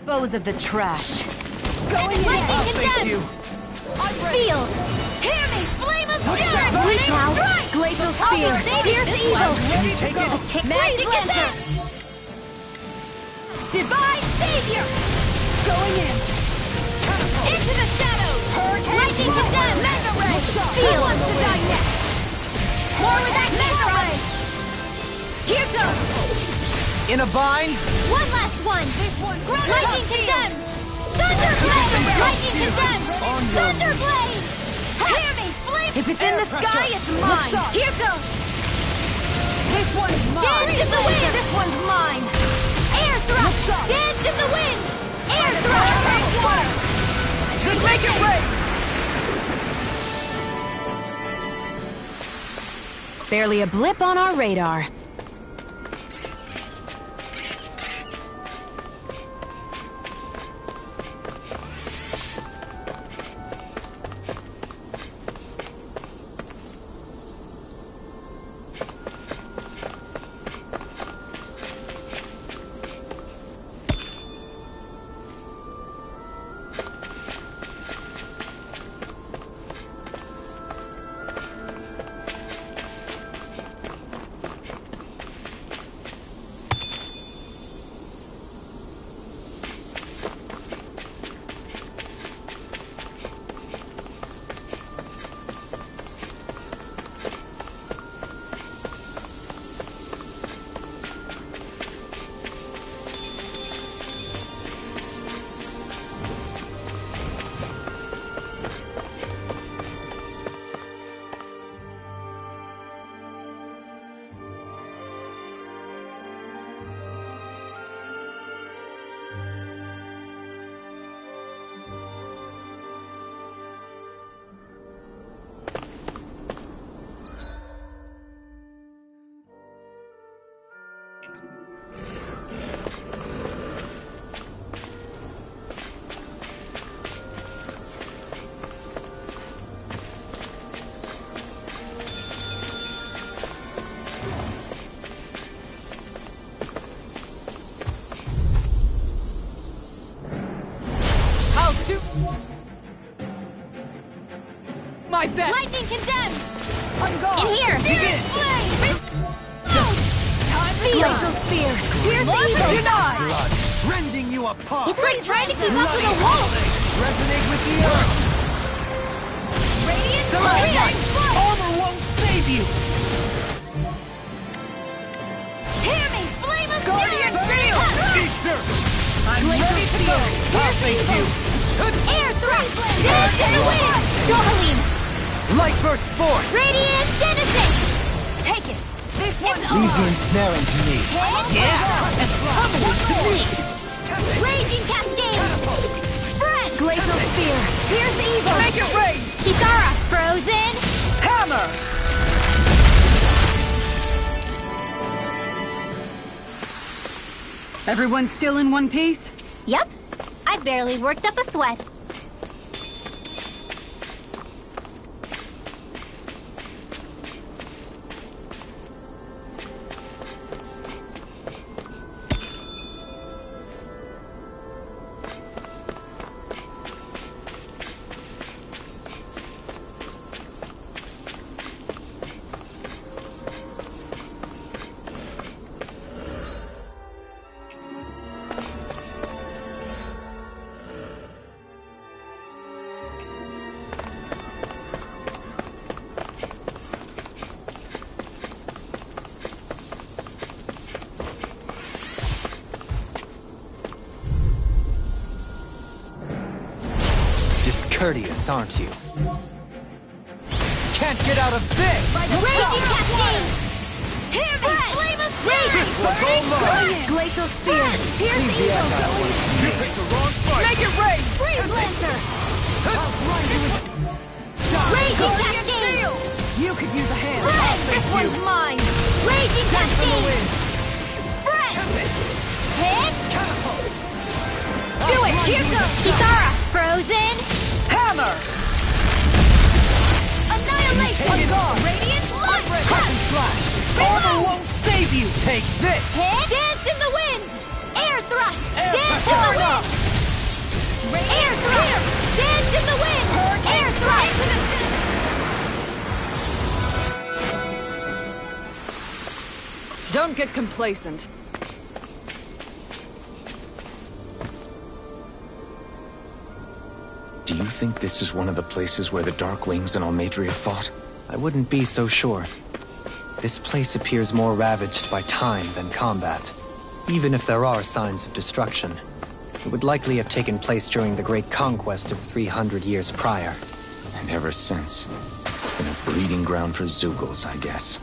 Speaker 2: Bows of the trash.
Speaker 7: Going in! Lightning condemned! Feel! Hear me! Flame of fury!
Speaker 2: Sweet cloud.
Speaker 7: Strike!
Speaker 2: Glacial spear.
Speaker 7: Here's the evil!
Speaker 6: Take it!
Speaker 7: Magic lancer! Divine savior! Going in! Into the shadows! Lightning condemned! Mega ray! Who wants to die next? More with that mega ray! Here goes!
Speaker 9: In a bind?
Speaker 7: One last one! Lightning condemned! Thunderblade! Lightning condemned! Thunderblade! Hear me! Flame!
Speaker 2: If it's in the sky, it's mine.
Speaker 7: Here goes!
Speaker 4: This one's mine!
Speaker 7: Dance in the wind!
Speaker 2: This one's mine.
Speaker 7: Air thrust! Dance in the wind! Air thrust!
Speaker 4: Just make it rain!
Speaker 2: Barely a blip on our radar.
Speaker 4: My best!
Speaker 7: Lightning condemned!
Speaker 4: I'm gone!
Speaker 7: In here!
Speaker 4: Begin!
Speaker 7: Flame!
Speaker 4: Time to
Speaker 7: Glacial spear! Here's the evil!
Speaker 4: Denied!
Speaker 6: Blood! Rending you apart!
Speaker 7: It's like trying to keep up with a wolf!
Speaker 6: Resonate with the earth!
Speaker 7: Radiant
Speaker 9: Light! Armor won't save you!
Speaker 7: Hear me! Flame of
Speaker 4: Guardian
Speaker 7: fury!
Speaker 4: field!
Speaker 6: Easter!
Speaker 4: I'm ready to go!
Speaker 6: I'll face you!
Speaker 7: Air thrust! Dance in the wind! Tourmaline!
Speaker 9: Light burst forth!
Speaker 7: Radiant denizen! Take it!
Speaker 4: This one's
Speaker 9: Leave the
Speaker 4: ours!
Speaker 9: ensnaring to me.
Speaker 7: Yeah! Come to me! Raging cascade! Spread!
Speaker 2: Glacial spear.
Speaker 7: Here's the evil!
Speaker 4: Make it rain!
Speaker 7: Kitara! Frozen!
Speaker 4: Hammer! Everyone still in one piece?
Speaker 7: Yep. I barely worked up a sweat.
Speaker 5: Discourteous, aren't you? Can't get out of this!
Speaker 7: Raging Cascade! Hear me! Flame of Spirit! Glacial Spear! Pierce the Eagle!
Speaker 6: You picked the wrong fight!
Speaker 7: Make it rain! Freeze Lancer! Raging Cascade!
Speaker 9: You could use a hand.
Speaker 7: This one's mine! Raging Cascade! Spread! Hit! Do it! Here goes! Kitara! Frozen!
Speaker 9: Hammer!
Speaker 7: Annihilation! Radiant Light!
Speaker 9: Armor won't save you! Take this!
Speaker 7: Hit! Dance in the wind! Air thrust! Dance in the wind! Air thrust! Dance in the wind! Air thrust!
Speaker 4: Don't get complacent.
Speaker 3: Do you think this is one of the places where the Dark Wings and Almadria fought?
Speaker 5: I wouldn't be so sure. This place appears more ravaged by time than combat. Even if there are signs of destruction, it would likely have taken place during the Great Conquest of 300 years prior.
Speaker 3: And ever since, it's been a breeding ground for Zeugles, I guess.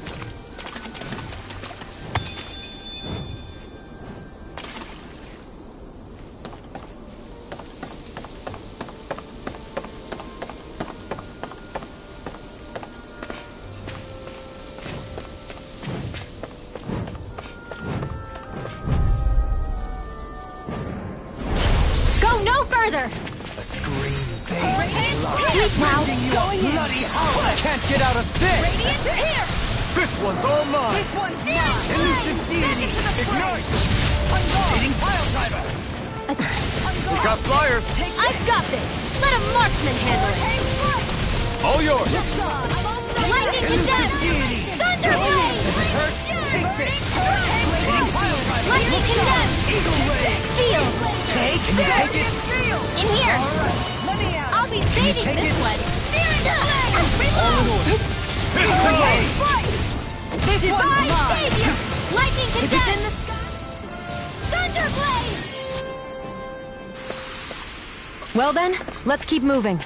Speaker 5: A scream bathed
Speaker 7: Now,
Speaker 9: Bloody howl!
Speaker 5: Can't get out of this!
Speaker 7: Radiant here!
Speaker 6: This one's all mine!
Speaker 9: This one's mine!
Speaker 6: Elusive deity! Ignite! Eating pile driver! We got flyers!
Speaker 7: I've got this! Let a marksman handle it!
Speaker 6: All yours!
Speaker 7: Lightning condemned! Thunderblade!
Speaker 6: Take this!
Speaker 7: Lightning condemned! Seal!
Speaker 6: Take it!
Speaker 7: In here! I'll be saving this one!
Speaker 9: This one's mine!
Speaker 7: Savior! Lightning condemned! Thunderblade!
Speaker 2: Well then, let's keep moving.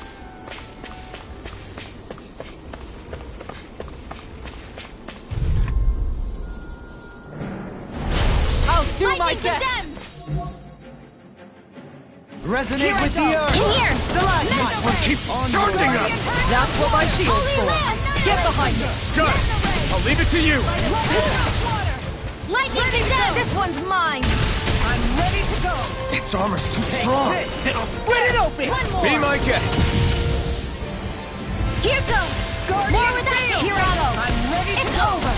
Speaker 9: I'll do my
Speaker 7: Lightning
Speaker 9: best!
Speaker 7: condemned!
Speaker 5: Resonate with the earth!
Speaker 7: In here!
Speaker 6: This one keeps charging us!
Speaker 9: That's what my shield's
Speaker 7: Holy
Speaker 9: for!
Speaker 7: Land!
Speaker 9: Get behind me!
Speaker 6: Got it! I'll leave it to you!
Speaker 7: Lightning condemned!
Speaker 9: This one's mine! I'm ready to go!
Speaker 6: Its armor's too strong!
Speaker 1: It'll split it open!
Speaker 9: One more!
Speaker 6: Be my guest!
Speaker 7: Here goes! More with that Hirano!
Speaker 9: I'm ready to
Speaker 7: It's
Speaker 9: go!
Speaker 7: over!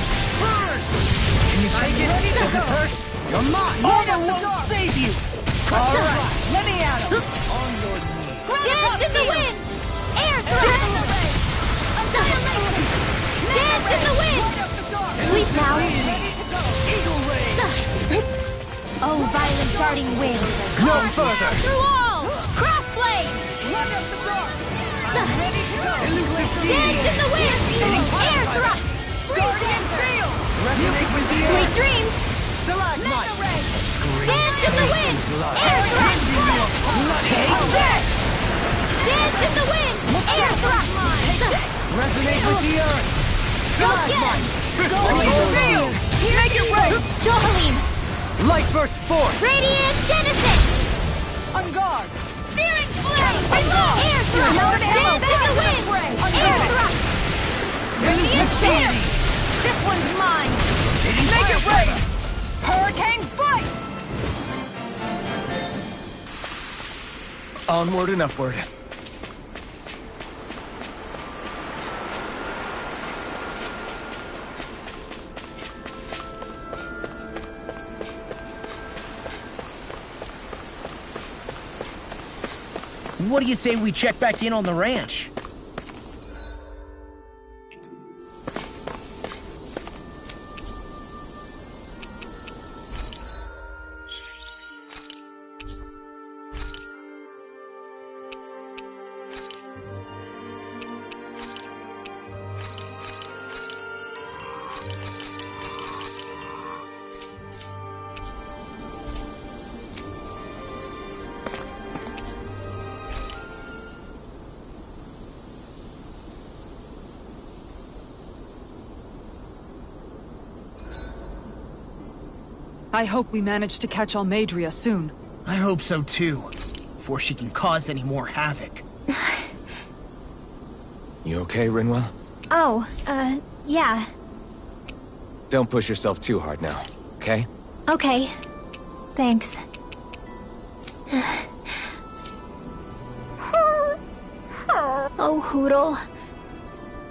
Speaker 9: Can you take it? Ready to go!
Speaker 1: You're mine!
Speaker 9: Light up
Speaker 1: Armor
Speaker 9: the
Speaker 1: won't
Speaker 9: dark!
Speaker 1: save you!
Speaker 9: Alright, let me at him!
Speaker 7: Dance in the wind! Air thrust! Dance in the wind! Sleep now! Oh, violent darting wind!
Speaker 6: No
Speaker 7: Carve
Speaker 6: further!
Speaker 7: Through all! Crossblade! Dance in the wind! Air thrust! Sweet dreams! Dance in the wind! Air thrust! Take this! Dance in the wind! Air thrust!
Speaker 5: Resonate with the earth!
Speaker 7: Go again!
Speaker 9: Make it rain!
Speaker 7: Johaline!
Speaker 5: Light burst forth!
Speaker 7: Radiant Genesis!
Speaker 9: On guard!
Speaker 7: Searing flame! Air thrust! Dance in the wind! Air thrust! Radiant Cheer! This one's mine!
Speaker 9: Make it rain! Hurricane Slice!
Speaker 1: Onward and upward. What do you say we check back in on the ranch?
Speaker 4: I hope we manage to catch Almadria soon.
Speaker 1: I hope so too, before she can cause any more havoc.
Speaker 3: You okay, Rinwell?
Speaker 7: Oh, yeah.
Speaker 3: Don't push yourself too hard now, okay?
Speaker 7: Okay. Thanks. Oh, Hootle.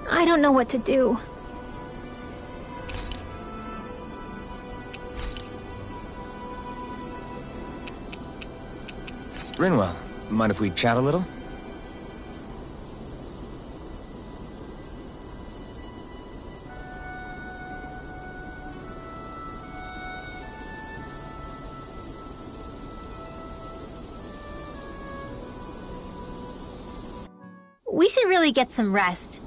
Speaker 7: I don't know what to do.
Speaker 3: Rinwell, mind if we chat a little?
Speaker 7: We should really get some rest.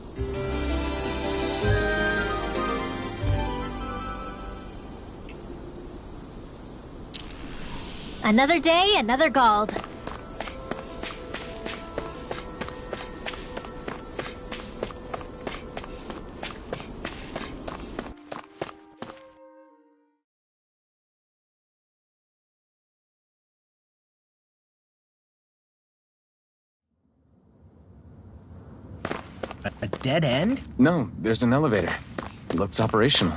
Speaker 7: Another day, another Gald.
Speaker 1: A dead end?
Speaker 3: No, there's an elevator. Looks operational.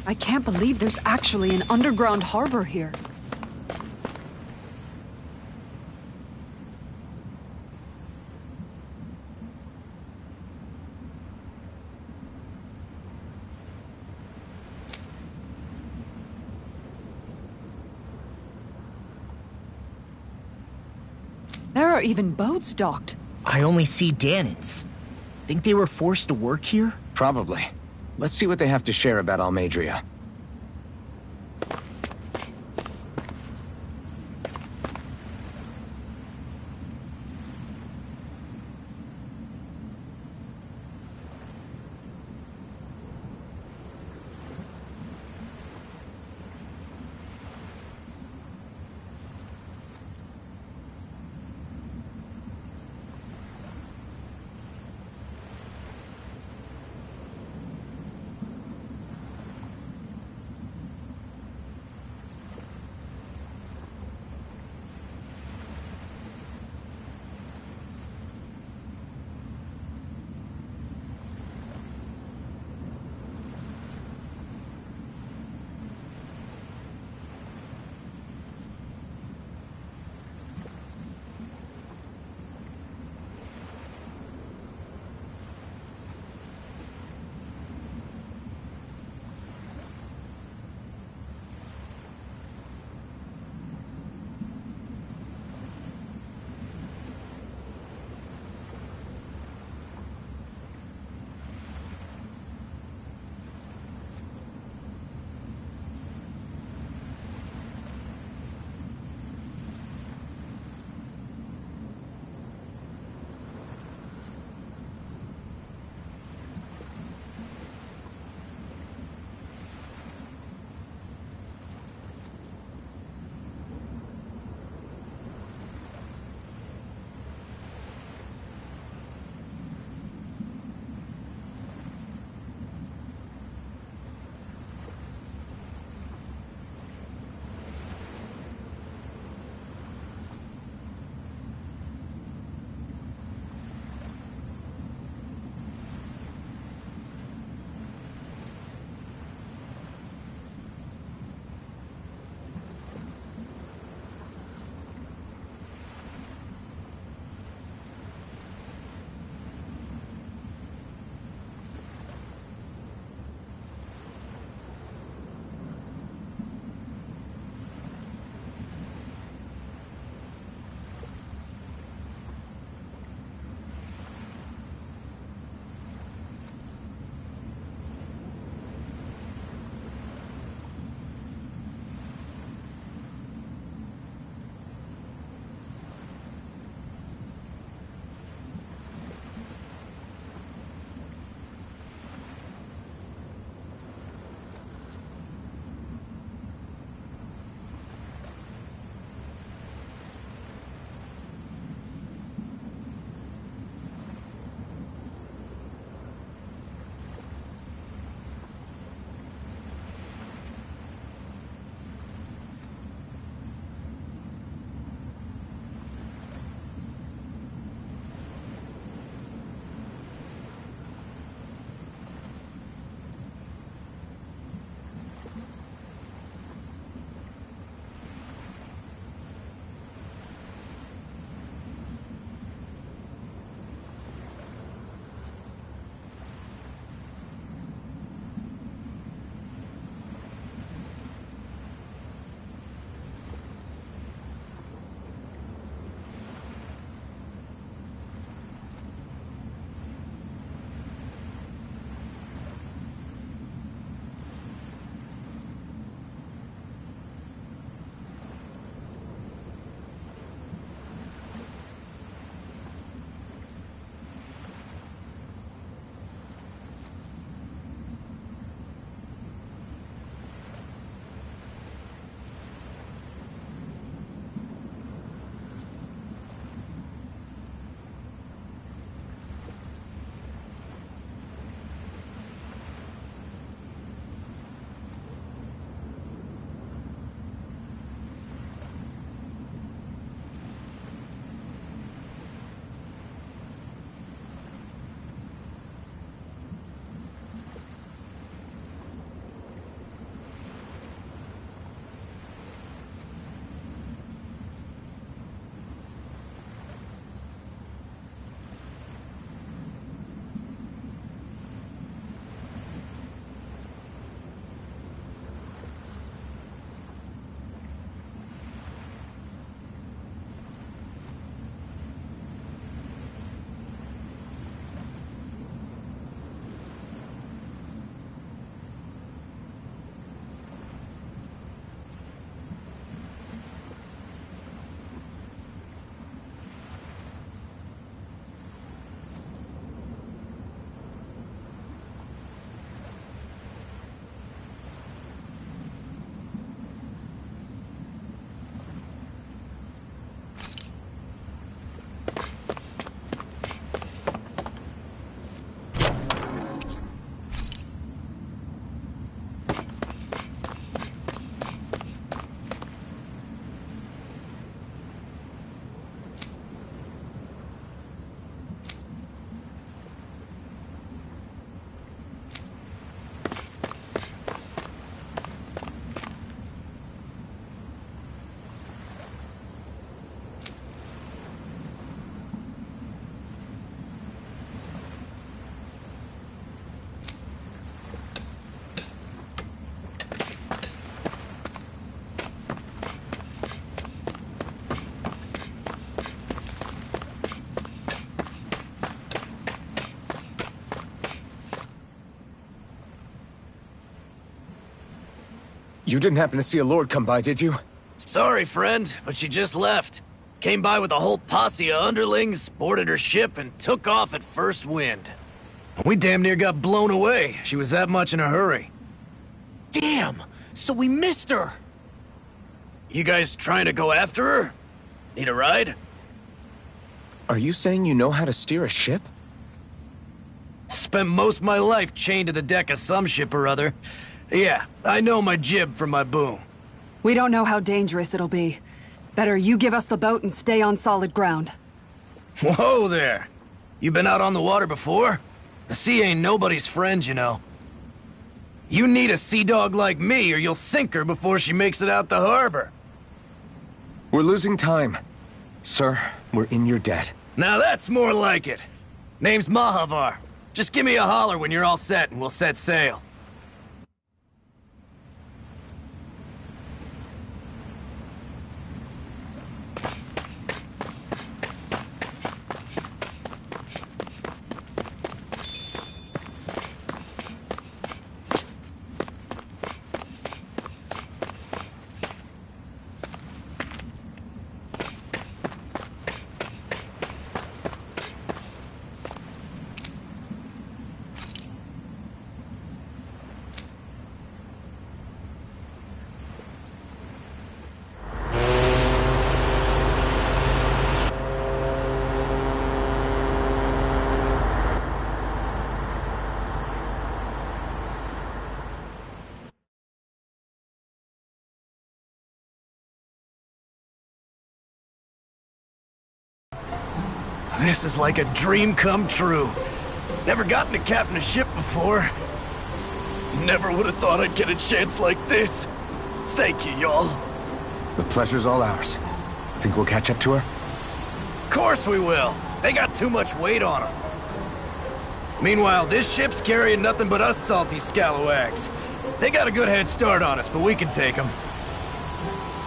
Speaker 4: I can't believe there's actually an underground harbor here. There are even boats docked.
Speaker 1: I only see Danans. Think they were forced to work here?
Speaker 3: Probably. Let's see what they have to share about Almadria. You didn't happen to see a lord come by, did you?
Speaker 6: Sorry, friend, but she just left. Came by with a whole posse of underlings, boarded her ship, and took off at first wind. We damn near got blown away. She was that much in a hurry.
Speaker 1: Damn! So we missed her!
Speaker 6: You guys trying to go after her? Need a ride?
Speaker 3: Are you saying you know how to steer a ship?
Speaker 6: Spent most of my life chained to the deck of some ship or other. Yeah, I know my jib from my boom.
Speaker 4: We don't know how dangerous it'll be. Better you give us the boat and stay on solid ground.
Speaker 6: Whoa there! You been out on the water before? The sea ain't nobody's friend, you know. You need a sea dog like me, or you'll sink her before she makes it out the harbor.
Speaker 3: We're losing time. Sir, we're in your debt.
Speaker 6: Now that's more like it. Name's Mahavar. Just give me a holler when you're all set and we'll set sail. This is like a dream come true. Never gotten to captain a ship before. Never would have thought I'd get a chance like this. Thank you, y'all.
Speaker 3: The pleasure's all ours. Think we'll catch up to her?
Speaker 6: Course we will. They got too much weight on them. Meanwhile, this ship's carrying nothing but us salty scalawags. They got a good head start on us, but we can take them.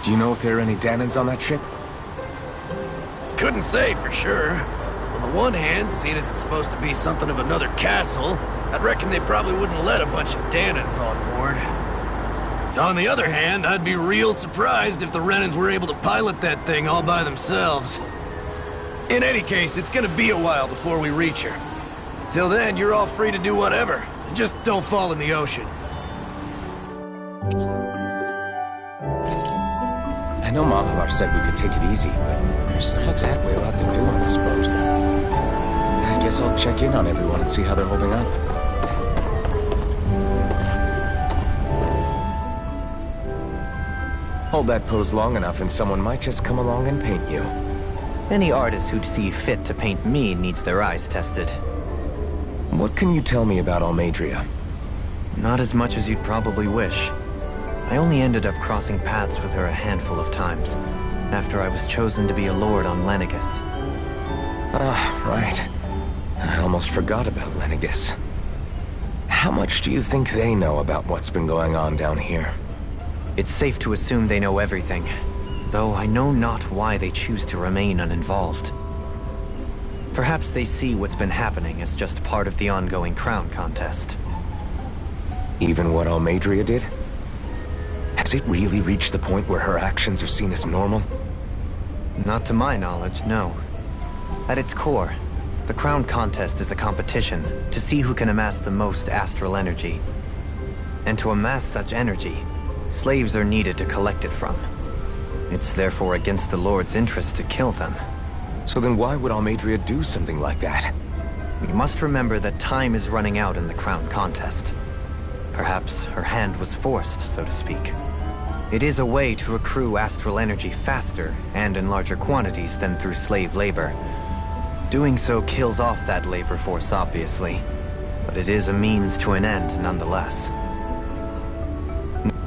Speaker 3: Do you know if there are any Danans on that ship?
Speaker 6: Couldn't say for sure. On the one hand, seeing as it's supposed to be something of another castle, I'd reckon they probably wouldn't let a bunch of Danans on board. On the other hand, I'd be real surprised if the Renans were able to pilot that thing all by themselves. In any case, it's gonna be a while before we reach her. Until then, you're all free to do whatever. Just don't fall in the ocean.
Speaker 3: I know Mahavar said we could take it easy, but there's not exactly a lot to do on this boat. I guess I'll check in on everyone and see how they're holding up. Hold that pose long enough and someone might just come along and paint you.
Speaker 5: Any artist who'd see fit to paint me needs their eyes tested.
Speaker 3: What can you tell me about Almadria?
Speaker 5: Not as much as you'd probably wish. I only ended up crossing paths with her a handful of times, after I was chosen to be a lord on Lenegus.
Speaker 3: Ah, right. I almost forgot about Lenegus. How much do you think they know about what's been going on down here?
Speaker 5: It's safe to assume they know everything, though I know not why they choose to remain uninvolved. Perhaps they see what's been happening as just part of the ongoing crown contest.
Speaker 3: Even what Almadria did? Has it really reached the point where her actions are seen as normal?
Speaker 5: Not to my knowledge, no. At its core, the crown contest is a competition to see who can amass the most astral energy. And to amass such energy, slaves are needed to collect it from. It's therefore against the Lord's interest to kill them.
Speaker 3: So then why would Almadria do something like that?
Speaker 5: We must remember that time is running out in the crown contest. Perhaps her hand was forced, so to speak. It is a way to accrue astral energy faster and in larger quantities than through slave labor. Doing so kills off that labor force, obviously, but it is a means to an end nonetheless.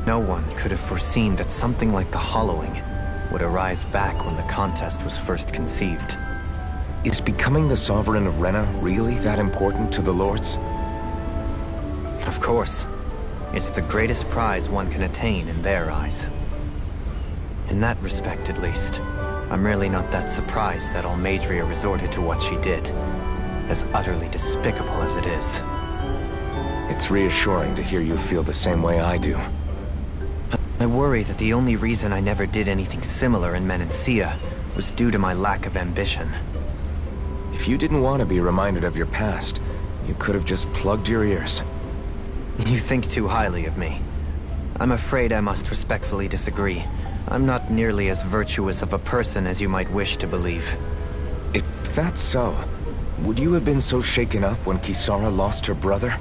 Speaker 5: No one could have foreseen that something like the Hollowing would arise back when the contest was first conceived.
Speaker 3: Is becoming the Sovereign of Rena really that important to the Lords?
Speaker 5: Of course. It's the greatest prize one can attain in their eyes. In that respect, at least, I'm really not that surprised that Almadria resorted to what she did, as utterly despicable as it is.
Speaker 3: It's reassuring to hear you feel the same way I do.
Speaker 5: I worry that the only reason I never did anything similar in Menancia was due to my lack of ambition.
Speaker 3: If you didn't want to be reminded of your past, you could have just plugged your ears.
Speaker 5: You think too highly of me. I'm afraid I must respectfully disagree. I'm not nearly as virtuous of a person as you might wish to believe.
Speaker 3: If that's so, would you have been so shaken up when Kisara lost her brother?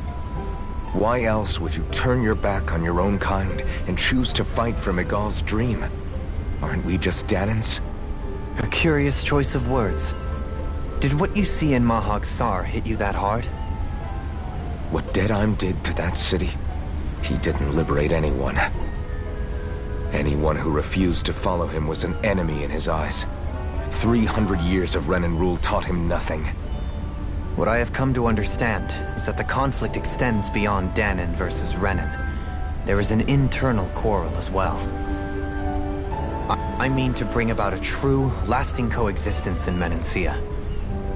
Speaker 3: Why else would you turn your back on your own kind and choose to fight for Miguel's dream? Aren't we just Danans?
Speaker 5: A curious choice of words. Did what you see in Mahag Sar hit you that hard?
Speaker 3: What Deadheim did to that city, he didn't liberate anyone. Anyone who refused to follow him was an enemy in his eyes. 300 years of Renan rule taught him nothing.
Speaker 5: What I have come to understand is that the conflict extends beyond Danan versus Renan. There is an internal quarrel as well. I mean to bring about a true, lasting coexistence in Menancia.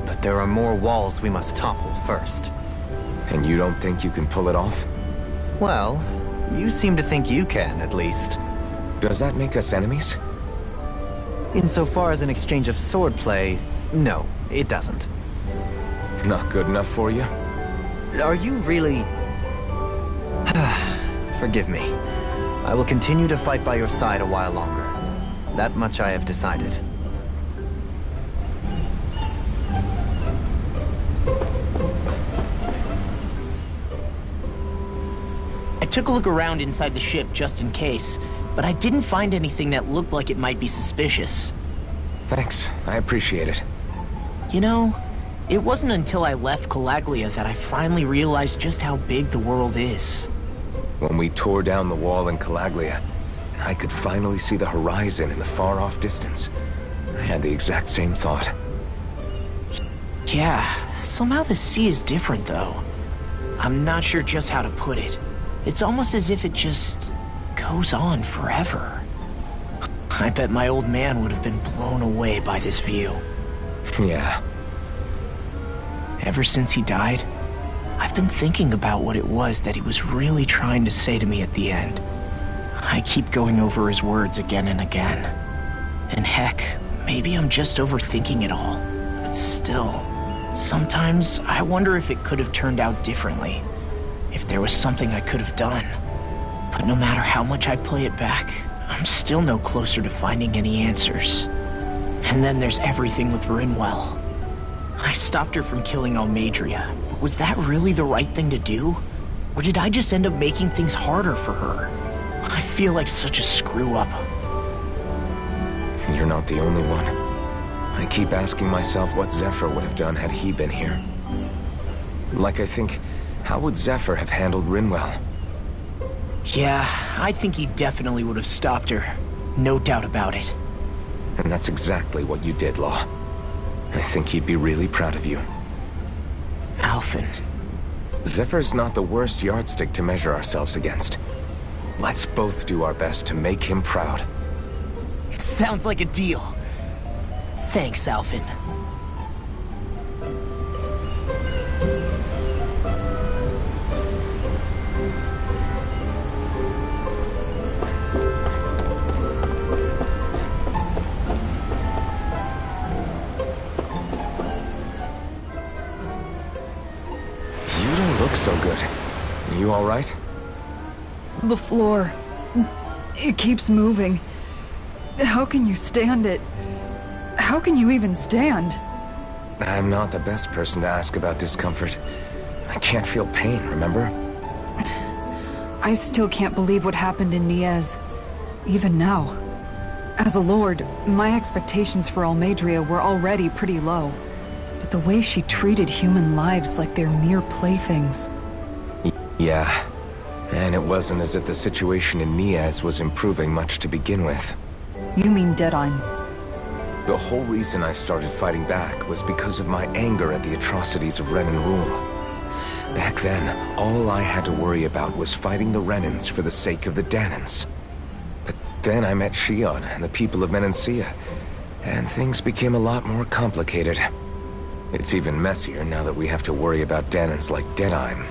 Speaker 5: But there are more walls we must topple first.
Speaker 3: And you don't think you can pull it off?
Speaker 5: Well, you seem to think you can, at least.
Speaker 3: Does that make us enemies?
Speaker 5: Insofar as an exchange of swordplay, no, it doesn't.
Speaker 3: Not good enough for you?
Speaker 5: Are you really... Forgive me. I will continue to fight by your side a while longer. That much I have decided.
Speaker 1: I took a look around inside the ship just in case, but I didn't find anything that looked like it might be suspicious.
Speaker 3: Thanks, I appreciate it.
Speaker 1: You know, it wasn't until I left Calaglia that I finally realized just how big the world is.
Speaker 3: When we tore down the wall in Calaglia, and I could finally see the horizon in the far-off distance, I had the exact same thought.
Speaker 1: Yeah, somehow the sea is different though. I'm not sure just how to put it. It's almost as if it just goes on forever. I bet my old man would have been blown away by this view.
Speaker 3: Yeah.
Speaker 1: Ever since he died, I've been thinking about what it was that he was really trying to say to me at the end. I keep going over his words again and again. And heck, maybe I'm just overthinking it all. But still, sometimes I wonder if it could have turned out differently. If there was something I could have done. But no matter how much I play it back, I'm still no closer to finding any answers. And then there's everything with Rinwell. I stopped her from killing Almadria, but was that really the right thing to do? Or did I just end up making things harder for her? I feel like such a screw-up.
Speaker 3: You're not the only one. I keep asking myself what Zephyr would have done had he been here. Like I think, how would Zephyr have handled Rinwell?
Speaker 1: Yeah, I think he definitely would have stopped her. No doubt about it.
Speaker 3: And that's exactly what you did, Law. I think he'd be really proud of you.
Speaker 1: Alphen.
Speaker 3: Zephyr's not the worst yardstick to measure ourselves against. Let's both do our best to make him proud.
Speaker 1: Sounds like a deal. Thanks, Alphen.
Speaker 3: You don't look so good. You all right?
Speaker 4: The floor. It keeps moving. How can you stand it? How can you even stand?
Speaker 3: I'm not the best person to ask about discomfort. I can't feel pain, remember?
Speaker 4: I still can't believe what happened in Niez. Even now. As a lord, my expectations for Almadria were already pretty low. But the way she treated human lives like they're mere playthings.
Speaker 3: Yeah. And it wasn't as if the situation in Niez was improving much to begin with.
Speaker 4: You mean Deadheim?
Speaker 3: The whole reason I started fighting back was because of my anger at the atrocities of Renan rule. Back then, all I had to worry about was fighting the Renans for the sake of the Danans. But then I met Shion and the people of Menancia, and things became a lot more complicated. It's even messier now that we have to worry about Danans like Deadheim.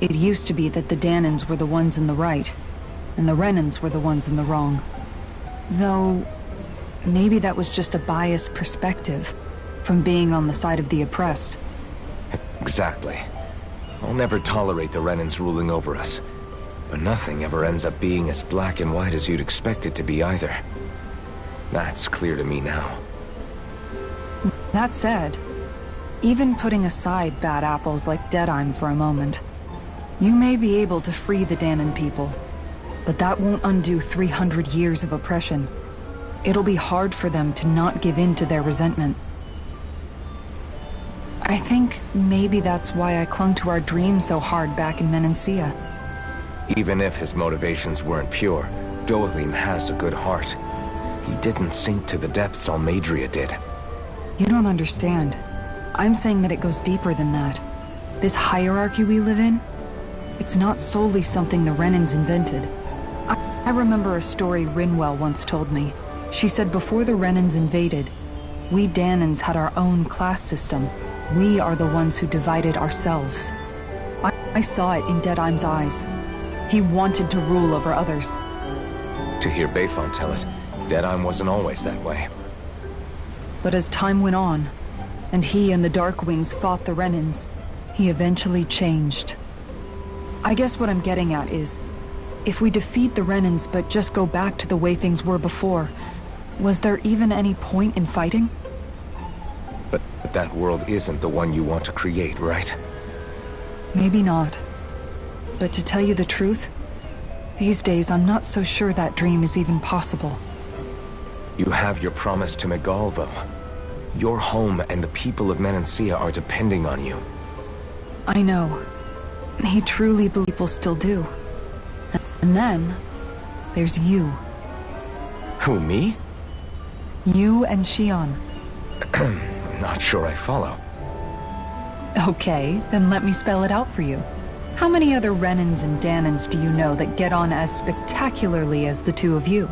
Speaker 4: It used to be that the Danans were the ones in the right. and the Renans were the ones in the wrong. Though, maybe that was just a biased perspective from being on the side of the oppressed.
Speaker 3: Exactly. I'll never tolerate the Renans ruling over us. But nothing ever ends up being as black and white as you'd expect it to be either. That's clear to me now.
Speaker 4: That said, even putting aside bad apples like Deadheim for a moment, you may be able to free the Danon people, but that won't undo 300 years of oppression. It'll be hard for them to not give in to their resentment. I think maybe that's why I clung to our dream so hard back in Menancia.
Speaker 3: Even if his motivations weren't pure, Dohalim has a good heart. He didn't sink to the depths Almeidrea did.
Speaker 4: You don't understand. I'm saying that it goes deeper than that. This hierarchy we live in, it's not solely something the Renans invented. I remember a story Rinwell once told me. She said before the Renans invaded, we Danans had our own class system. We are the ones who divided ourselves. I saw it in Deadheim's eyes. He wanted to rule over others.
Speaker 3: To hear Bayfon tell it, Deadheim wasn't always that way.
Speaker 4: But as time went on, and he and the Darkwings fought the Renans, he eventually changed. I guess what I'm getting at is, if we defeat the Renans but just go back to the way things were before, was there even any point in fighting?
Speaker 3: But that world isn't the one you want to create, right?
Speaker 4: Maybe not. But to tell you the truth, these days I'm not so sure that dream is even possible.
Speaker 3: You have your promise to Megal, though. Your home and the people of Menancia are depending on you.
Speaker 4: I know. He truly believes people still do. And then, there's you.
Speaker 3: Who, me?
Speaker 4: You and Shion.
Speaker 3: I'm not sure I follow.
Speaker 4: Okay, then let me spell it out for you. How many other Renans and Danans do you know that get on as spectacularly as the two of you?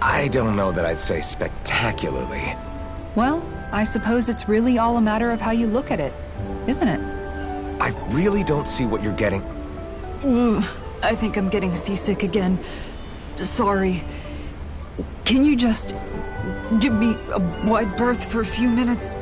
Speaker 3: I don't know that I'd say spectacularly.
Speaker 4: Well, I suppose it's really all a matter of how you look at it, isn't it?
Speaker 3: I really don't see what you're getting.
Speaker 4: I think I'm getting seasick again. Sorry. Can you just give me a wide berth for a few minutes?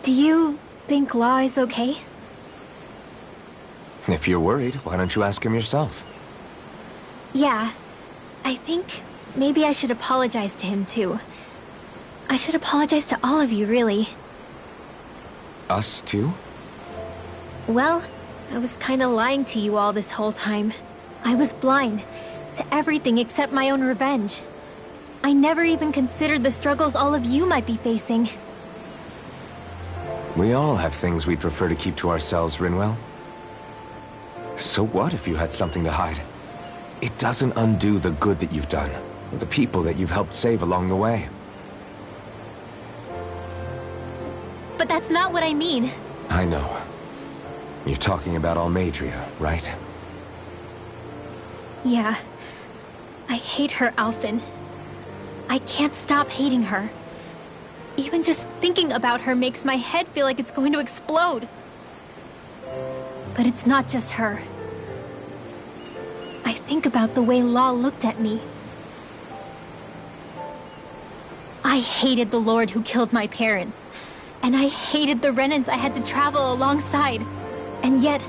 Speaker 7: Do you think Law is okay?
Speaker 3: If you're worried, why don't you ask him yourself?
Speaker 7: Yeah. I think maybe I should apologize to him too. I should apologize to all of you, really.
Speaker 3: Us too?
Speaker 7: Well, I was kinda lying to you all this whole time. I was blind to everything except my own revenge. I never even considered the struggles all of you might be facing.
Speaker 3: We all have things we'd prefer to keep to ourselves, Rinwell. So what if you had something to hide? It doesn't undo the good that you've done, or the people that you've helped save along the way.
Speaker 7: But that's not what I mean.
Speaker 3: I know. You're talking about Almeidrea, right?
Speaker 7: Yeah. I hate her, Alphen. I can't stop hating her. Even just thinking about her makes my head feel like it's going to explode. But it's not just her. I think about the way Law looked at me. I hated the Lord who killed my parents. And I hated the Renans I had to travel alongside. And yet,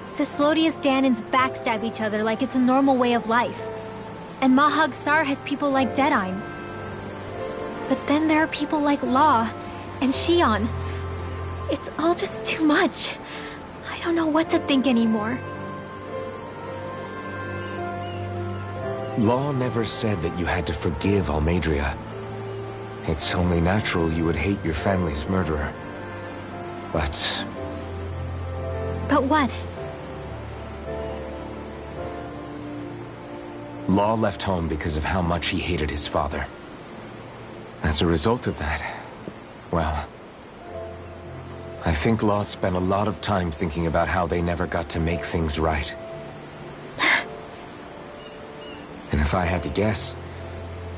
Speaker 7: Cislodius Danans backstab each other like it's a normal way of life. And Mahag Sar has people like Deadheim. But then there are people like Law and Shion. It's all just too much. I don't know what to think anymore.
Speaker 3: Law never said that you had to forgive Almeidrea. It's only natural you would hate your family's murderer. But
Speaker 7: But what?
Speaker 3: Law left home because of how much he hated his father. As a result of that, Well, I think Law spent a lot of time thinking about how they never got to make things right. And if I had to guess,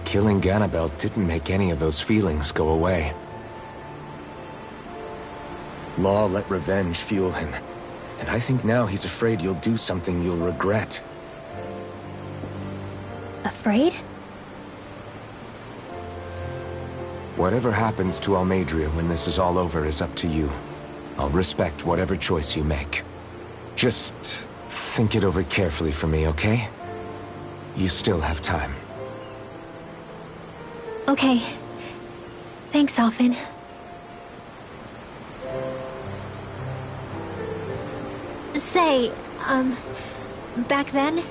Speaker 3: killing Ganabel didn't make any of those feelings go away. Law let revenge fuel him, and I think now he's afraid you'll do something you'll regret.
Speaker 7: Afraid?
Speaker 3: Whatever happens to Almeidrea when this is all over is up to you. I'll respect whatever choice you make. Just think it over carefully for me, okay? You still have time.
Speaker 7: Okay. Thanks, Alphen. Say, back then,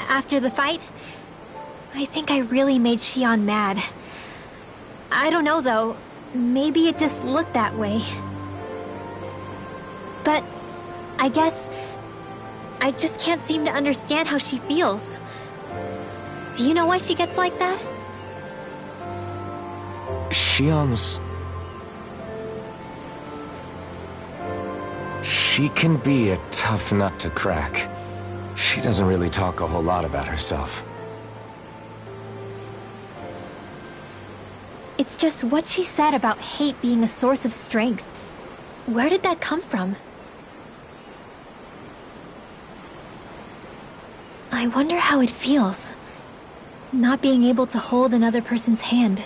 Speaker 7: after the fight, I think I really made Xion mad. I don't know, though. Maybe it just looked that way. But I guess I just can't seem to understand how she feels. Do you know why she gets like that?
Speaker 3: Xion's... She can be a tough nut to crack. She doesn't really talk a whole lot about herself.
Speaker 7: It's just what she said about hate being a source of strength. Where did that come from? I wonder how it feels, not being able to hold another person's hand.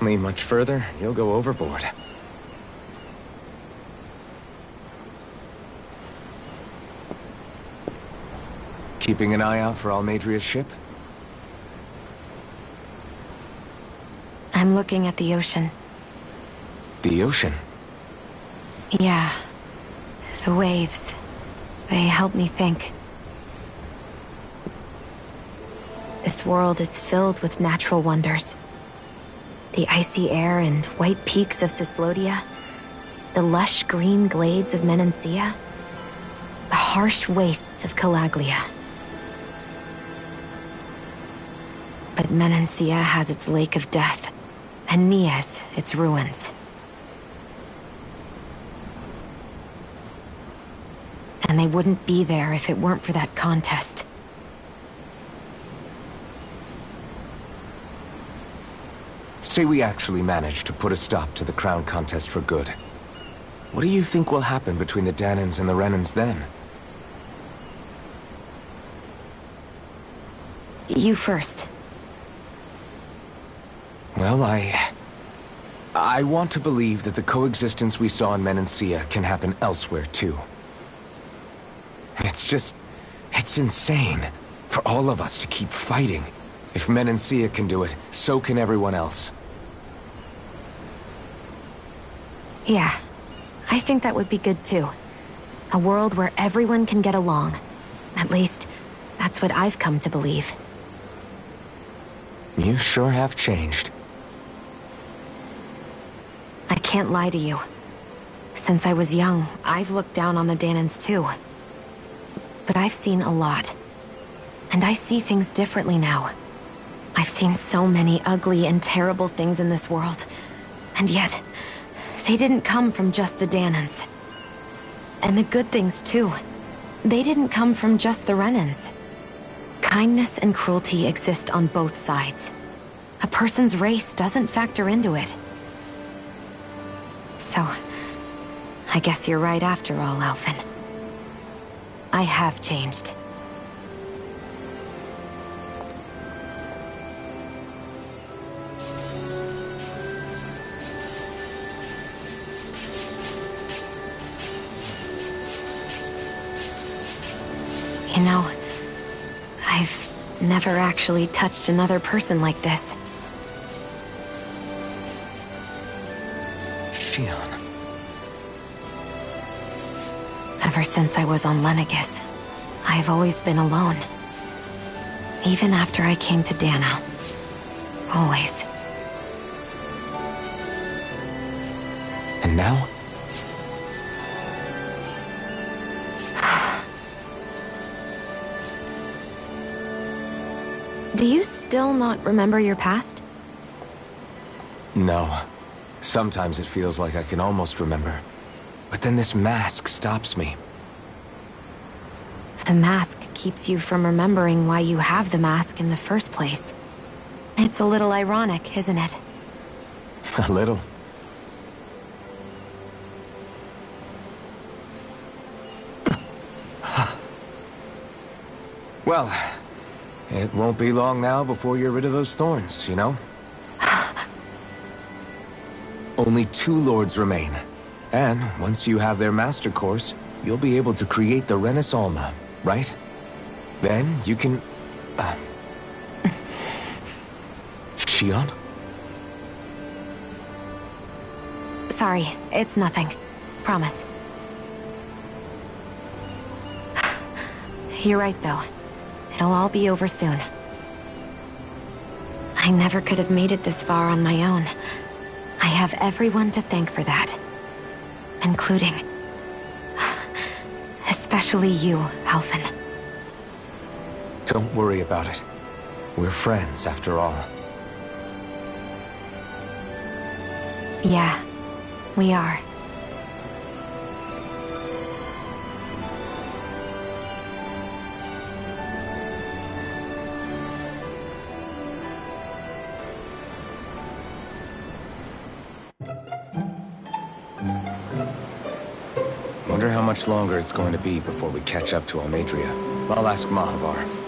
Speaker 3: Me much further, you'll go overboard. Keeping an eye out for Almeidrea's ship?
Speaker 2: I'm looking at the ocean.
Speaker 3: The ocean?
Speaker 2: Yeah. The waves. They help me think. This world is filled with natural wonders. The icy air and white peaks of Cyslodia, the lush green glades of Menancia, the harsh wastes of Calaglia. But Menancia has its Lake of Death, and Nias its ruins. And they wouldn't be there if it weren't for that contest.
Speaker 3: Say we actually manage to put a stop to the crown contest for good. What do you think will happen between the Danans and the Renans then?
Speaker 2: You first.
Speaker 3: Well, I want to believe that the coexistence we saw in Menancia can happen elsewhere, too. It's insane for all of us to keep fighting. If Menancia can do it, so can everyone else.
Speaker 2: Yeah, I think that would be good too. A world where everyone can get along. At least, that's what I've come to believe.
Speaker 3: You sure have changed.
Speaker 2: I can't lie to you. Since I was young, I've looked down on the Danans too. But I've seen a lot. And I see things differently now. I've seen so many ugly and terrible things in this world. And yet, they didn't come from just the Danans. And the good things too. They didn't come from just the Renans. Kindness and cruelty exist on both sides. A person's race doesn't factor into it. So, I guess you're right after all, Alphen. I have changed. You know, I've never actually touched another person like this.
Speaker 3: Xion.
Speaker 2: A Ever since I was on Lenegis, I've always been alone. Even after I came to Dana. Always.
Speaker 3: And now?
Speaker 2: Do you still not remember your past?
Speaker 3: No. Sometimes it feels like I can almost remember. But then this mask stops me.
Speaker 2: The mask keeps you from remembering why you have the mask in the first place. It's a little ironic, isn't it?
Speaker 3: A little. Well, it won't be long now before you're rid of those thorns, you know? Only 2 lords remain. And once you have their master course, you'll be able to create the Renis Alma, right? Then you can... Shion?
Speaker 2: Sorry, it's nothing. Promise. You're right, though. It'll all be over soon. I never could have made it this far on my own. I have everyone to thank for that. Including... especially you, Alphen.
Speaker 3: Don't worry about it. We're friends, after all.
Speaker 2: Yeah, we are.
Speaker 3: Wonder how much longer it's going to be before we catch up to Almadria. I'll ask Mahavar.